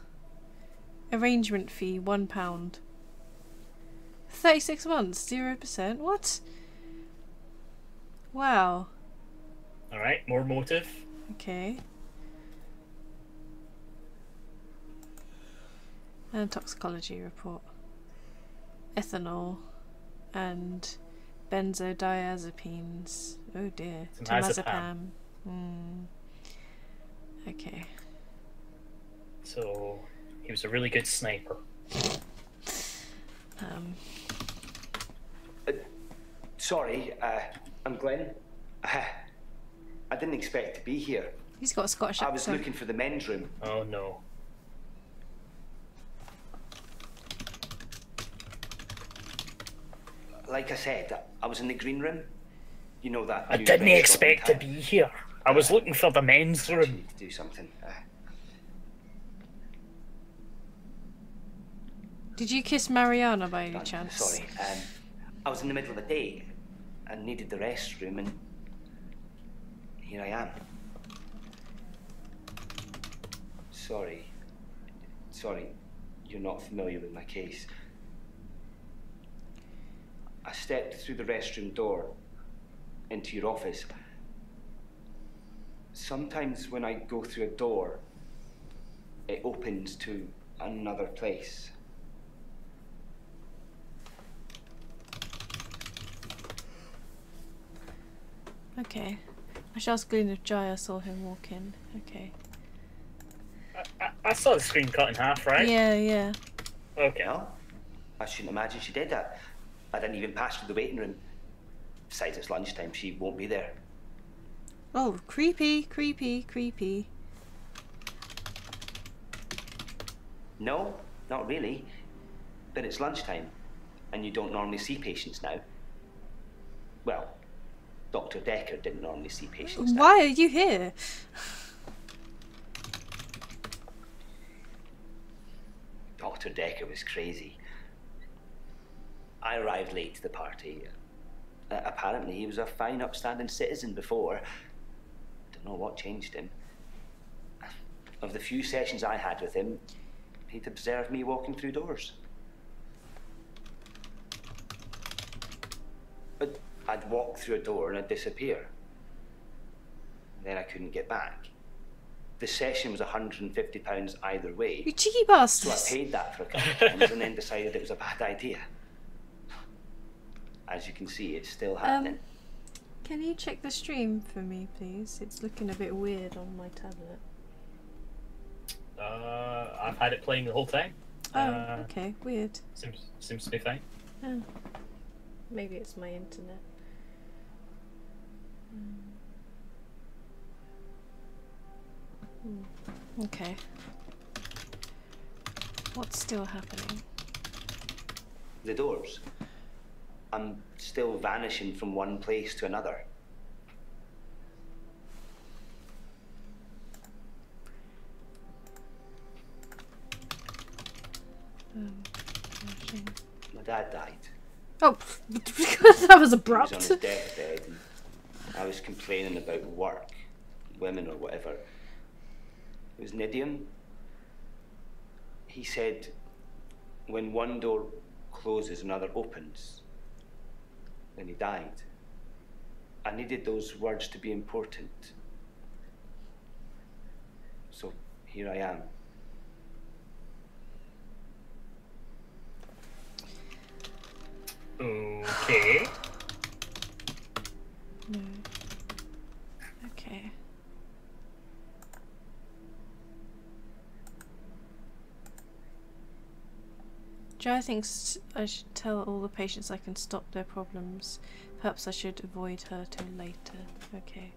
Arrangement fee, £1. 36 months, 0%. What? Wow.
Alright, more motive.
Okay. And toxicology report. Ethanol and benzodiazepines. Oh dear.
Temazepam.
Okay.
So, he was a really good sniper.
Sorry, I'm Glenn. I didn't expect to be here.
He's got a Scottish
I was
accent.
looking for the men's room.
Oh no.
Like I said, I was in the green room. You know that.
I
new
didn't
restaurant
expect
in
to
town.
be here. I was looking for the men's
I
room.
need to do something.
Did you kiss Mariana by any
Done.
chance?
Sorry. I was in the middle of the day and needed the restroom, and here I am. Sorry. Sorry, you're not familiar with my case. I stepped through the restroom door into your office. Sometimes when I go through a door, it opens to another place.
Okay. I should ask Glenn if Jaya saw him walk in. Okay.
I saw the screen cut in half, right?
Yeah, yeah.
Okay.
No, I shouldn't imagine she did that. I didn't even pass through the waiting room. Besides, it's lunchtime, she won't be there.
Oh, creepy, creepy, creepy.
No, not really. But it's lunchtime, and you don't normally see patients now. Well, Doctor Dekker didn't normally see patients now.
Why are you here?
Doctor Dekker was crazy. I arrived late to the party. Apparently, he was a fine, upstanding citizen before. Don't know what changed him. Of the few sessions I had with him, he'd observed me walking through doors. But I'd walk through a door and I'd disappear. Then I couldn't get back. The session was £150 either way.
You cheeky
So I
bastards.
paid that for a couple of times and then decided it was a bad idea. As you can see, it's still happening.
Can you check the stream for me, please? It's looking a bit weird on my tablet.
I've had it playing the whole time.
Oh, okay, weird.
Seems to be fine.
Oh. Maybe it's my internet. Okay. What's still happening?
The doors. I'm still vanishing from one place to another. My dad died.
Oh, that was
He
abrupt.
was on his deathbed, and I was complaining about work, women or whatever. It was an idiom. He said, when one door closes, another opens. Then he died. I needed those words to be important. So here I am.
Okay.
No. Okay. Jai thinks I should tell all the patients I can stop their problems. Perhaps I should avoid her till later. Okay.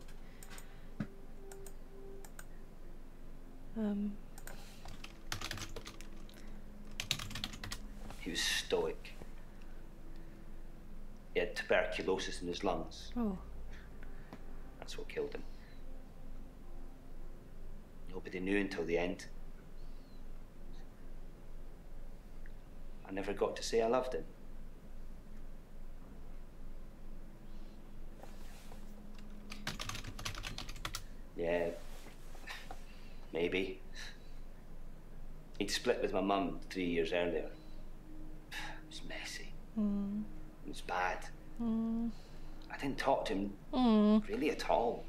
He was stoic. He had tuberculosis in his lungs.
Oh.
That's what killed him. Nobody knew until the end. I never got to say I loved him. Yeah, maybe. He'd split with my mum 3 years earlier. It was messy. It was bad. I didn't talk to him really at all.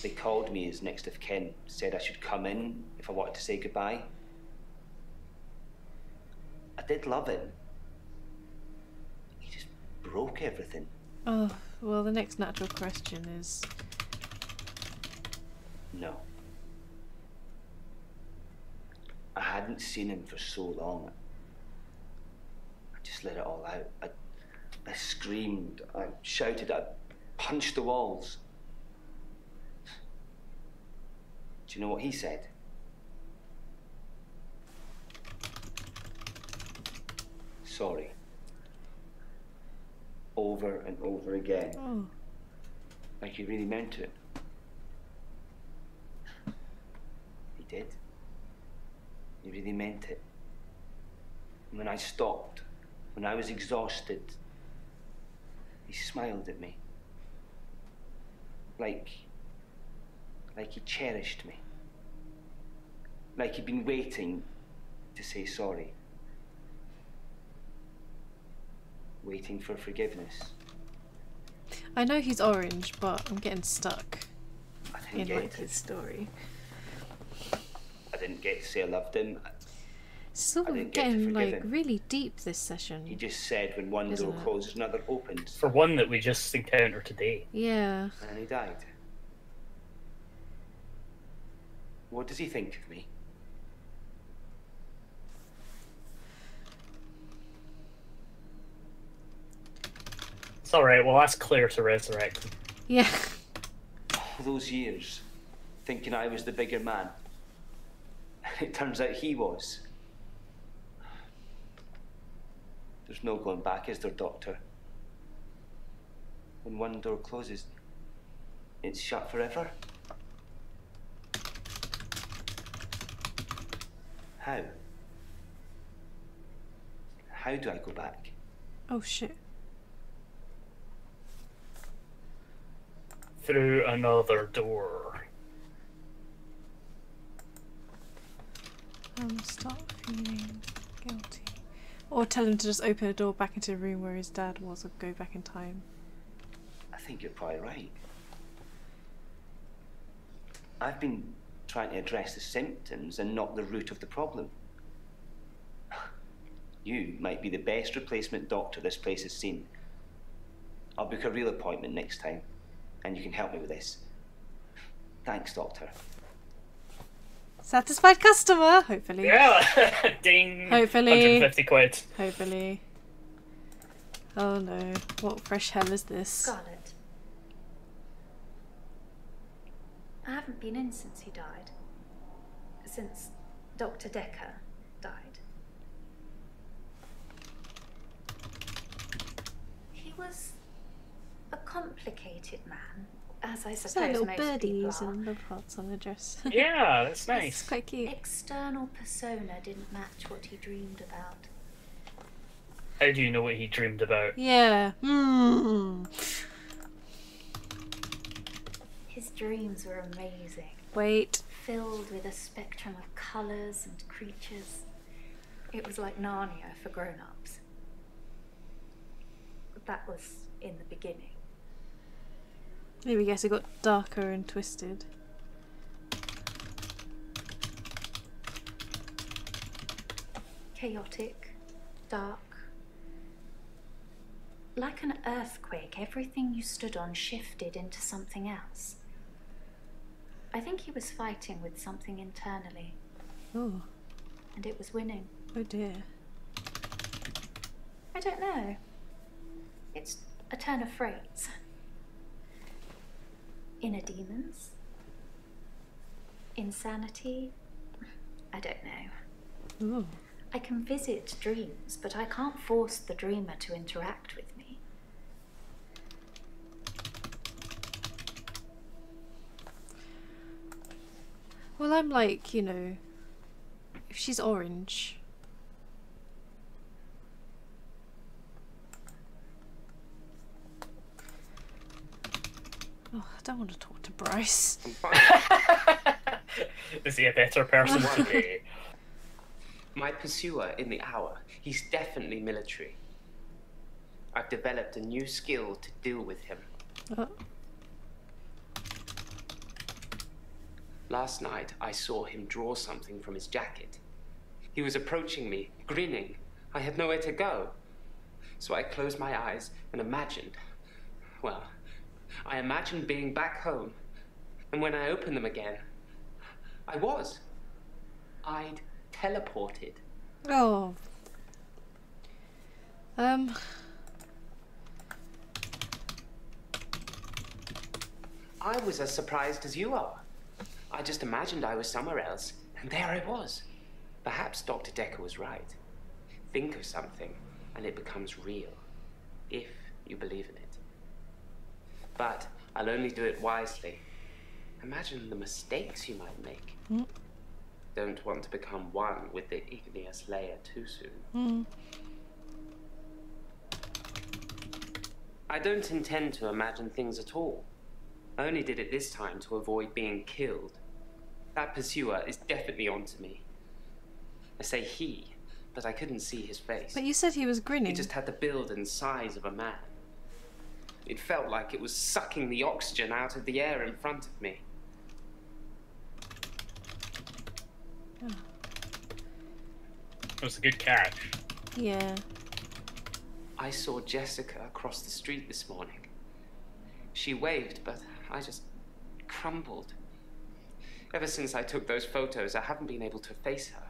They called me as next of kin, said I should come in if I wanted to say goodbye. I did love him. He just broke everything.
Oh, well, the next natural question is...
No. I hadn't seen him for so long. I just let it all out. I screamed, I shouted, I punched the walls. Do you know what he said? Sorry. Over and over again.
Oh.
Like he really meant it. He did. He really meant it. And when I stopped, when I was exhausted, he smiled at me. Like he cherished me. Like he'd been waiting to say sorry. Waiting for forgiveness.
I know he's orange, but I'm getting stuck
I didn't
in
get
like his story.
I didn't get to say I loved him.
It's all
I didn't get to
getting
forgive
like
him.
really deep this session.
He just said when one
Isn't
door
it?
closes, another opens.
For one that we just encountered today.
Yeah.
And he died. What does he think of me?
It's alright, we'll ask Claire to resurrect him.
Yeah.
All those years, thinking I was the bigger man. It turns out he was. There's no going back, is there, Doctor? When one door closes, it's shut forever? How? How do I go back?
Oh shit.
Through another door.
Start feeling guilty. Or tell him to just open a door back into the room where his dad was, or go back in time.
I think you're probably right. I've been trying to address the symptoms and not the root of the problem. You might be the best replacement doctor this place has seen. I'll book a real appointment next time, and you can help me with this. Thanks, Doctor.
Satisfied customer, hopefully.
Yeah! Ding!
Hopefully.
150 quid.
Hopefully. Oh no, what fresh hell is this?
Scarlet. I haven't been in since he died. Since Doctor Dekker died. He was a complicated man, as I
There's like
suppose
little
most people
birdies
are.
and love hearts on the dress.
Yeah, that's
It's
nice.
quite cute.
External persona didn't match what he dreamed about.
How do you know what he dreamed about?
Yeah. Hmm.
His dreams were amazing,
Wait.
filled with a spectrum of colours and creatures. It was like Narnia for grown-ups. That was in the beginning.
Maybe guess it got darker and twisted.
Chaotic, dark. Like an earthquake, everything you stood on shifted into something else. I think he was fighting with something internally,
Oh.
and it was winning.
Oh dear.
I don't know. It's a turn of phrase. Inner demons? Insanity? I don't know.
Ooh.
I can visit dreams, but I can't force the dreamer to interact with me.
Well, I'm like, you know, if she's orange. Oh, I don't want to talk to Bryce.
I'm fine.
Is he a better person today?
My pursuer in the hour, he's definitely military. I've developed a new skill to deal with him.
Oh.
Last night, I saw him draw something from his jacket. He was approaching me, grinning. I had nowhere to go. So I closed my eyes and imagined, well, I imagined being back home. And when I opened them again, I'd teleported.
Oh.
I was as surprised as you are. I just imagined I was somewhere else, and there I was. Perhaps Dr. Dekker was right. Think of something, and it becomes real, if you believe in it. But I'll only do it wisely. Imagine the mistakes you might make.
Mm.
Don't want to become one with the igneous layer too soon.
Mm.
I don't intend to imagine things at all. I only did it this time to avoid being killed. That pursuer is definitely onto me. I say he, but I couldn't see his face.
But you said he was grinning.
He just had the build and size of a man. It felt like it was sucking the oxygen out of the air in front of me.
It was a good catch.
Yeah.
I saw Jessica across the street this morning. She waved, but I just crumbled. Ever since I took those photos, I haven't been able to face her.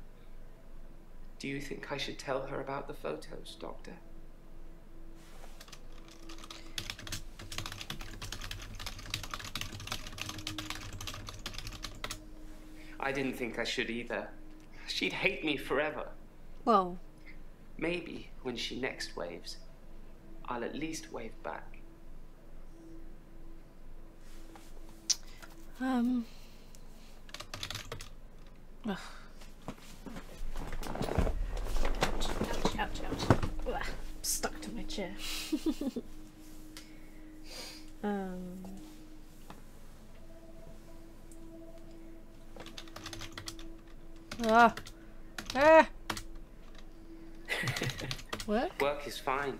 Do you think I should tell her about the photos, Doctor? I didn't think I should either. She'd hate me forever.
Well.
Maybe when she next waves, I'll at least wave back.
Ugh. Ouch, ouch, ouch. Ugh. Stuck to my chair. Ah. Ah. Work?
Work is fine.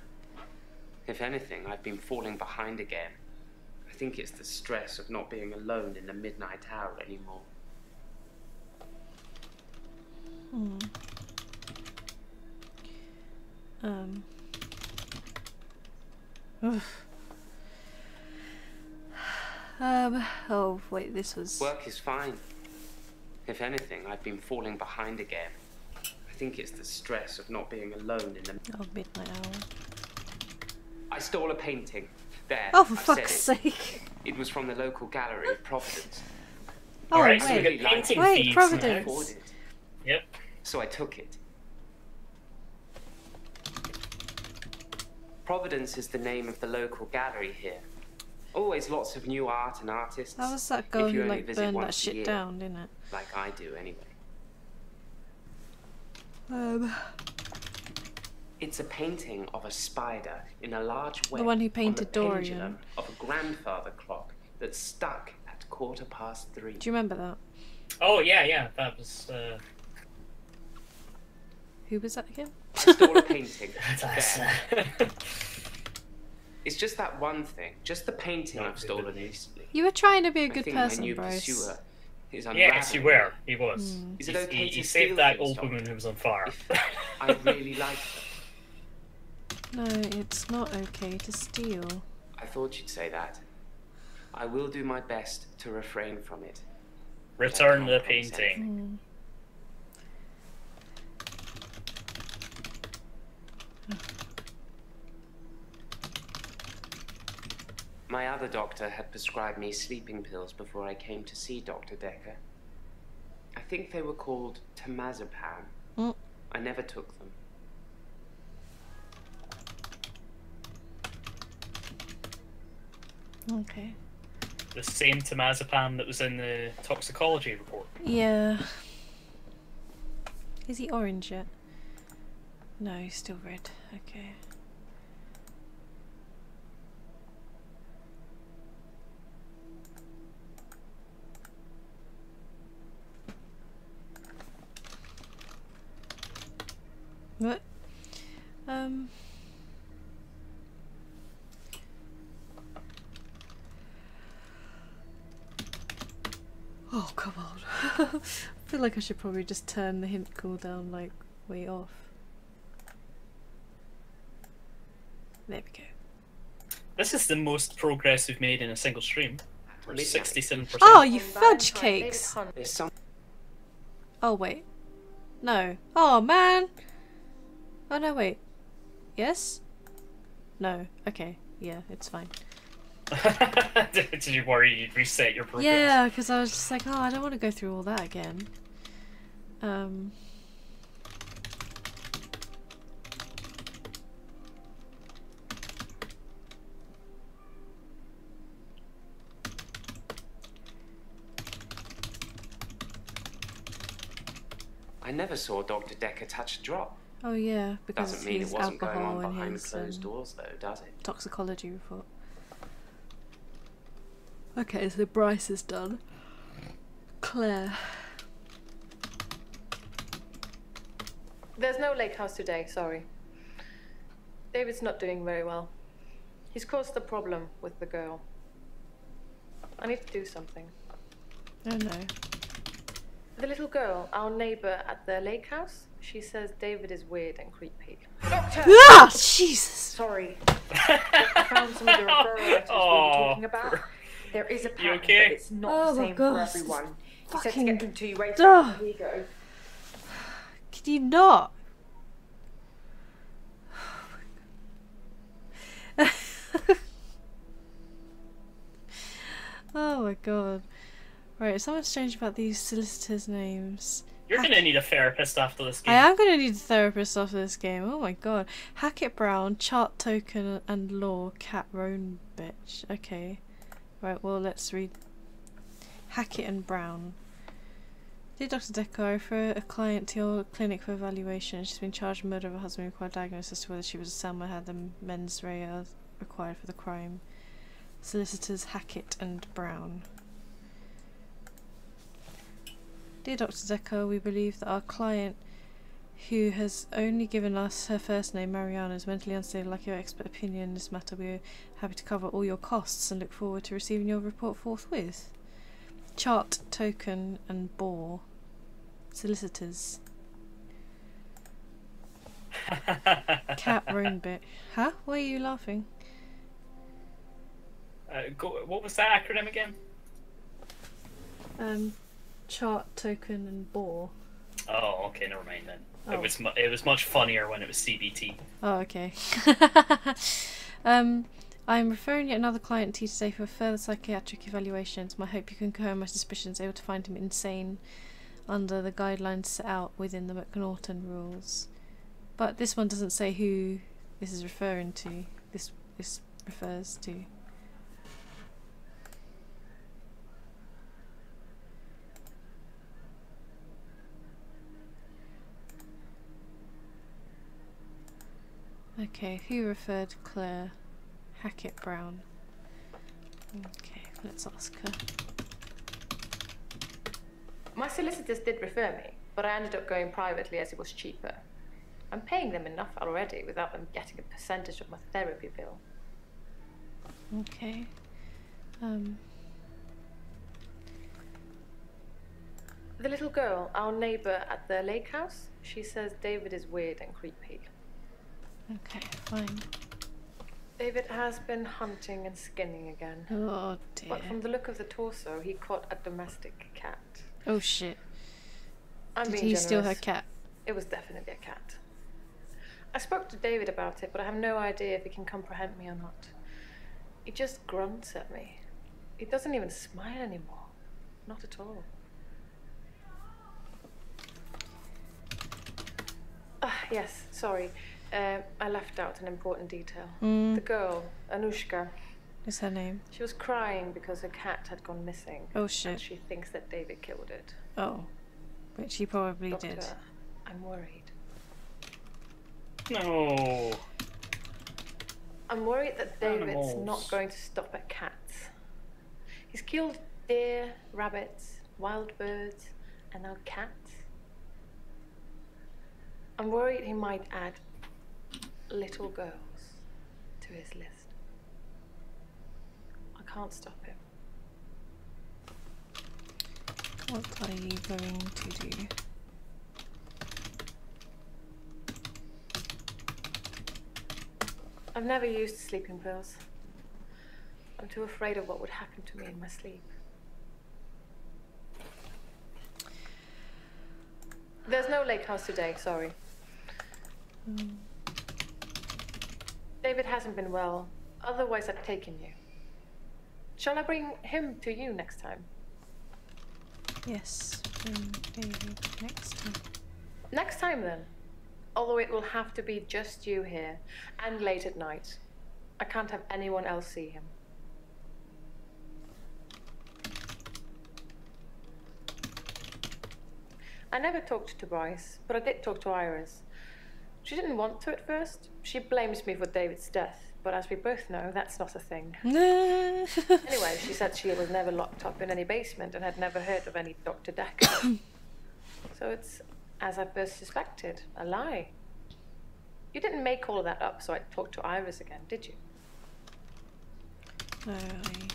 If anything, I've been falling behind again. I think it's the stress of not being alone in the midnight hour anymore.
Oh, wait, this was...
Work is fine. If anything, I've been falling behind again. I think it's the stress of not being alone in the...
Oh, midnight hour.
I stole a painting. There.
Oh, for
I've
fuck's
said it.
sake.
It was from the local gallery of Providence.
Oh,
Alright, so we
wait.
got painting
Wait,
feeds
Providence.
Afford it.
Yep.
So I took it. Providence is the name of the local gallery here. Always lots of new art and artists.
How was that
if
girl
you
who
only
like
visit
burned that
once a
shit
year,
down, didn't it?
Like I do, anyway. It's a painting of a spider in a large web
one who painted
on the
Dorian.
pendulum of a grandfather clock that's stuck at 3:15.
Do you remember that?
Oh yeah, that was.
Who was that again?
I stole a painting.
That's,
There. It's just that one thing, just the painting
Not
I've stolen
good.
recently.
You were trying to be a
I
good
think my
person,
new
Bryce.
pursuer is
Yes, you
unraveling.
were. He was.
Is it okay
He
to
saved
steal
that
things,
old
Doctor?
woman who was on fire.
If I really like her.
No, it's not okay to steal.
I thought you'd say that. I will do my best to refrain from it.
Return the
I can't promise
painting.
My other doctor had prescribed me sleeping pills before I came to see Dr. Dekker. I think they were called temazepam. I never took them.
Okay.
The same temazepam that was in the toxicology report.
Yeah. Is he orange yet? No, he's still red. Okay. What? Oh, come on. I feel like I should probably just turn the hint cooldown, like, way off. There we go.
This is the most progress we've made in a single stream. We're
Midnight.
67%.
Oh, you
On
fudge
Valentine's
cakes!
Day,
There's some.
Oh, wait. No. Oh, man! Oh, no, wait. Yes? No. Okay. Yeah, it's fine.
Did you worry you'd reset your progress?
Yeah, because I was just like, oh, I don't want to go through all that again.
I never saw Dr. Dekker touch a drop.
Oh yeah, because
Doesn't mean it
his
wasn't going
alcohol
on
and
behind
his
closed doors, though, does it?
toxicology report. Okay, so Bryce is done. Claire.
There's no lake house today, sorry. David's not doing very well. He's caused a problem with the girl. I need to do something.
Oh no.
The little girl, our neighbor at the lake house, she says David is weird and creepy. Doctor!
Ah! Jesus!
Sorry. I found some of the referral letters we were talking about. There is a pattern, but it's not the same for everyone. He said to get them to you right now. Here you go.
Can you not? Oh my god. Right, something's strange about these solicitors' names.
You're gonna need a therapist after this game.
I am gonna need a therapist after this game. Oh my god. Hackett Brown, Chart Token and Law, Cat Roan Bitch. Okay. Right, well let's read Hackett and Brown. Dear Dr. Dekker, I refer a client to your clinic for evaluation. She's been charged with murder of her husband, required diagnosis as to whether she was a Selma, had the mens rea required for the crime. Solicitors Hackett and Brown. Dear Dr. Dekker, we believe that our client, who has only given us her first name, Mariana, is mentally unstable. Like your expert opinion in this matter, we are happy to cover all your costs and look forward to receiving your report forthwith. Chart, Token and Bore. Solicitors. Cat Roanbit. Huh? Why are you laughing?
What was that acronym again?
Chart, Token and Bore.
Oh, okay, never mind then.
Oh.
It was much funnier when it was CBT.
Oh, okay. I'm referring yet another client to you today for further psychiatric evaluations. I hope you concur my suspicions, able to find him insane under the guidelines set out within the McNaughton rules. But this one doesn't say who this is referring to. This refers to. Okay, who referred Claire? Hackett Brown. Okay, let's ask her.
My solicitors did refer me, but I ended up going privately as it was cheaper. I'm paying them enough already without them getting a percentage of my therapy bill.
Okay.
The little girl, our neighbor at the lake house, she says David is weird and creepy.
Okay, fine.
David has been hunting and skinning again.
Oh dear.
But from the look of the torso, he caught a domestic cat.
Oh shit.
I'm
Did
being
he
generous.
steal her cat?
It was definitely a cat. I spoke to David about it, but I have no idea if he can comprehend me or not. He just grunts at me. He doesn't even smile anymore. Not at all. Yes, sorry. I left out an important detail. The girl, Anushka.
Is her name?
She was crying because her cat had gone missing.
Oh shit.
And she thinks that David killed it.
Oh. Which he probably
Doctor,
did.
I'm worried.
No.
I'm worried that David's
Animals.
not going to stop at cats. He's killed deer, rabbits, wild birds, and now cats. I'm worried he might add little girls to his list. I can't stop him.
What are you going to do?
I've never used sleeping pills. I'm too afraid of what would happen to me in my sleep. There's no lake house today, sorry. David hasn't been well. Otherwise, I'd taken you. Shall I bring him to you next time?
Yes, David next time.
Next time, then. Although it will have to be just you here, and late at night. I can't have anyone else see him. I never talked to Bryce, but I did talk to Iris. She didn't want to at first. She blames me for David's death, but as we both know, that's not a thing. Anyway, she said she was never locked up in any basement and had never heard of any Doctor Dekker. So it's, as I first suspected, a lie. You didn't make all of that up so I talked to Iris again, did you?
No, I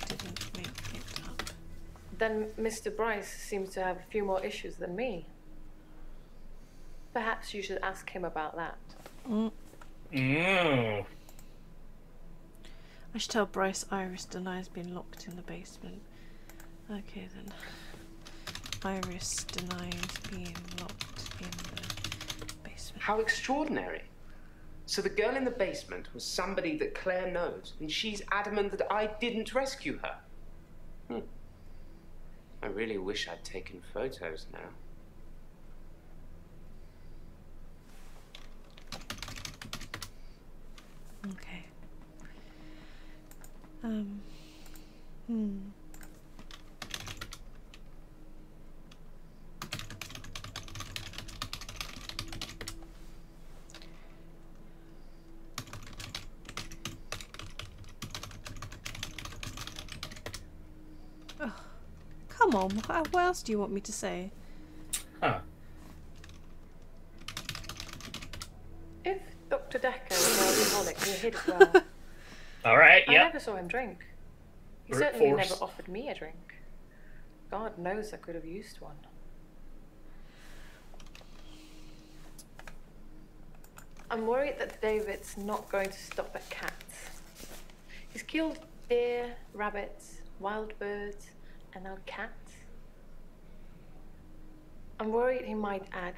didn't make it up.
Then Mr. Bryce seems to have a few more issues than me. Perhaps you should ask him about that.
Mm.
I should tell Bryce Iris denies being locked in the basement. Okay then. Iris denies being locked in the basement.
How extraordinary. So the girl in the basement was somebody that Claire knows, and she's adamant that I didn't rescue her. I really wish I'd taken photos now.
Okay. Oh, come on. What else do you want me to say?
Huh.
If Dr. Dekker was an alcoholic, he hid it well.
Alright,
I
yep.
never saw him drink. He
Brute
certainly
force.
never offered me a drink. God knows I could have used one. I'm worried that David's not going to stop at cats. He's killed deer, rabbits, wild birds, and now cats. I'm worried he might add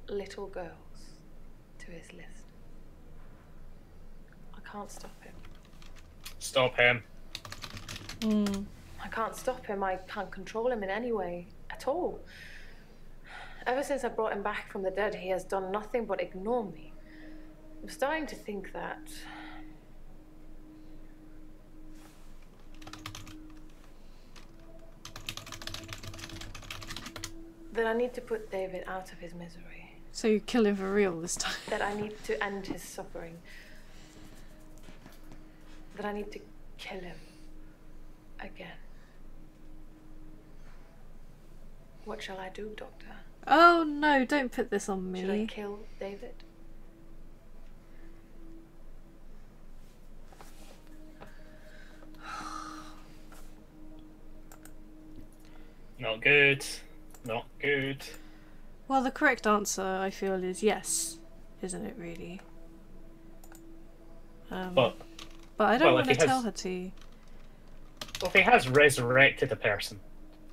little girls to his list. I can't stop him.
Stop him.
I can't stop him. I can't control him in any way at all. Ever since I brought him back from the dead, he has done nothing but ignore me. I'm starting to think that I need to put David out of his misery.
So you kill him for real this time?
That I need to end his suffering. That I need to kill him again. What shall I do, Doctor?
Oh no, don't put this on me.
Should I kill David?
Not good. Not good.
Well, the correct answer, I feel, is yes, isn't it, really?
But
I don't
well,
want to
if he
tell
has-
her to.
Well, if he has resurrected a person,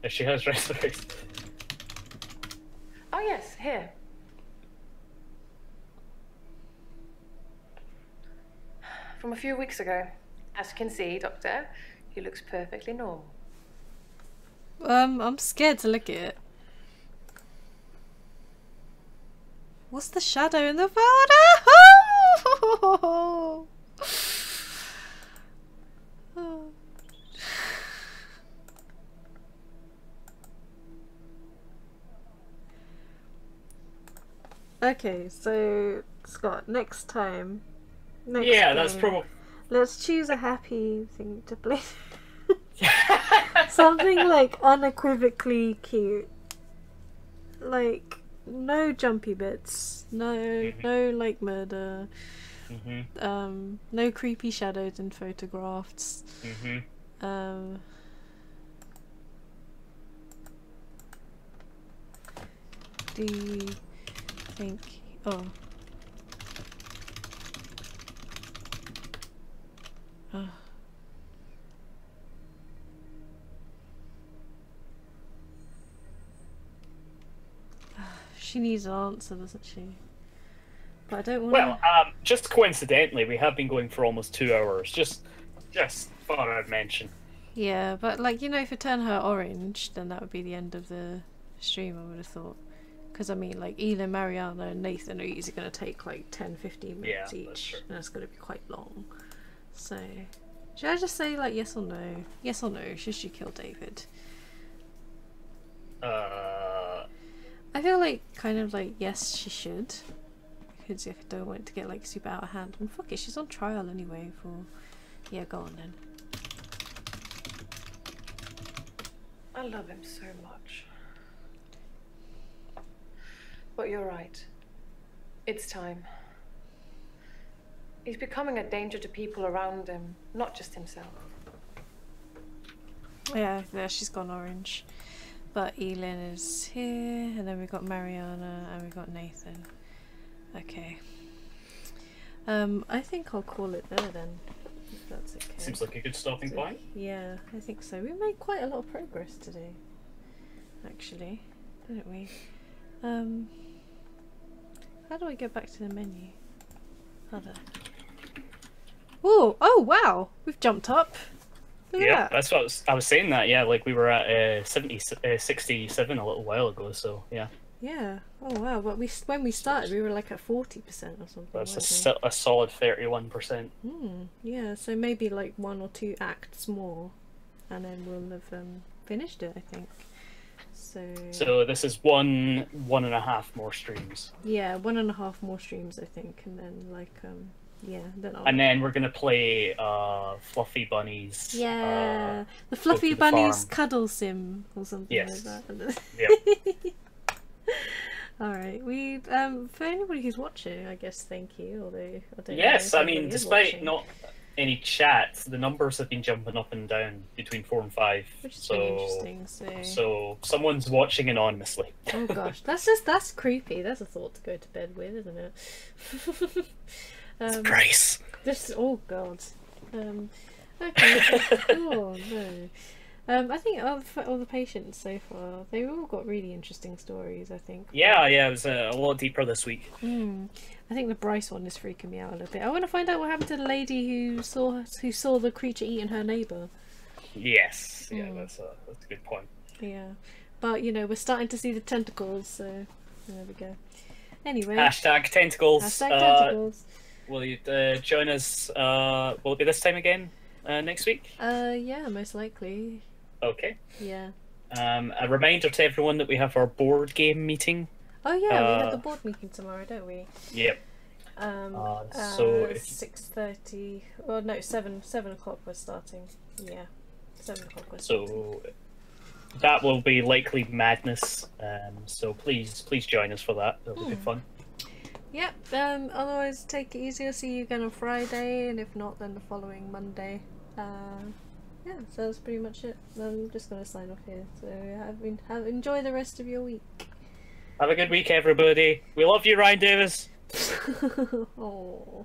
if she has resurrected,
Oh yes, here. From a few weeks ago. As you can see, Doctor, he looks perfectly normal.
I'm scared to look at it. What's the shadow in the photo? Okay, so Scott, next time. Next
yeah, that's
game,
probably.
let's choose a happy thing to play. Something like unequivocally cute. Like no jumpy bits. No like murder. No creepy shadows in photographs. Do you think oh. She needs an answer, doesn't she? But I don't want
Well, just coincidentally, we have been going for almost 2 hours. Just thought I'd mention.
Yeah, but like, you know, if I turn her orange, then that would be the end of the stream, I would have thought. Because I mean, like, Ela, Mariana, and Nathan are easily going to take like 10-15 minutes
Yeah, that's
each,
true.
and that's going to be quite long. So, should I just say like yes or no? Yes or no? Should she kill David? I feel like kind of like yes, she should, because if I don't want it to get like super out of hand, and fuck it, she's on trial anyway. For yeah, go on then.
I love him so much. But you're right. It's time. He's becoming a danger to people around him, not just himself.
Yeah, she's gone orange. But Elin is here, and then we've got Mariana, and we've got Nathan. Okay. I think I'll call it there then, if that's okay.
Seems like a good stopping point.
Yeah, I think so. We made quite a lot of progress today, actually, didn't we? How do I get back to the menu? Other. Ooh, oh wow! We've jumped up. Look at that.
That's what I was saying that, yeah, like we were at 67 a little while ago, so yeah.
Yeah. Oh wow! But when we started, we were like at 40% or something.
That's
weren't
a solid 31%.
Yeah. So maybe like 1 or 2 acts more, and then we'll have finished it. I think.
So this is 1.5 more streams.
Yeah, 1.5 more streams, I think, and then like yeah, then I'll...
And then we're gonna play Fluffy Bunnies.
Yeah, the Fluffy
the
Bunnies
farm.
Cuddle Sim or something
Yes.
like that.
Yep.
All right, we for anybody who's watching, I guess thank you. Although I don't
Yes,
know if
I mean,
anybody is
despite
watching,
not any chat, the numbers have been jumping up and down between 4 and 5.
which is pretty interesting.
So someone's watching anonymously.
Oh gosh, that's creepy. That's a thought to go to bed with, isn't it?
Grace.
Oh god. Okay. Oh no. I think all the patients so far, they've all got really interesting stories. I think.
Yeah, it was a lot deeper this week.
I think the Bryce one is freaking me out a little bit. I want to find out what happened to the lady who saw the creature eating her neighbour.
Yes, yeah, that's a good point.
Yeah, but you know, we're starting to see the tentacles, so there we go. Anyway.
Hashtag tentacles.
Hashtag tentacles.
Will you join us? Will it be this time again next week?
Yeah, most likely.
Okay.
Yeah.
A reminder to everyone that we have our board game meeting.
Oh yeah, we have the board meeting tomorrow, don't we?
Yep. So
6:30. Well, no, 7 o'clock we're starting. Yeah, 7 o'clock we're starting.
So that will be likely madness. So please join us for that. That'll be good fun.
Yep. Otherwise, take it easy. I'll see you again on Friday, and if not, then the following Monday. Yeah, so that's pretty much it. I'm just gonna sign off here. So enjoy the rest of your week.
Have a good week, everybody. We love you, Ryan Davis.
Oh.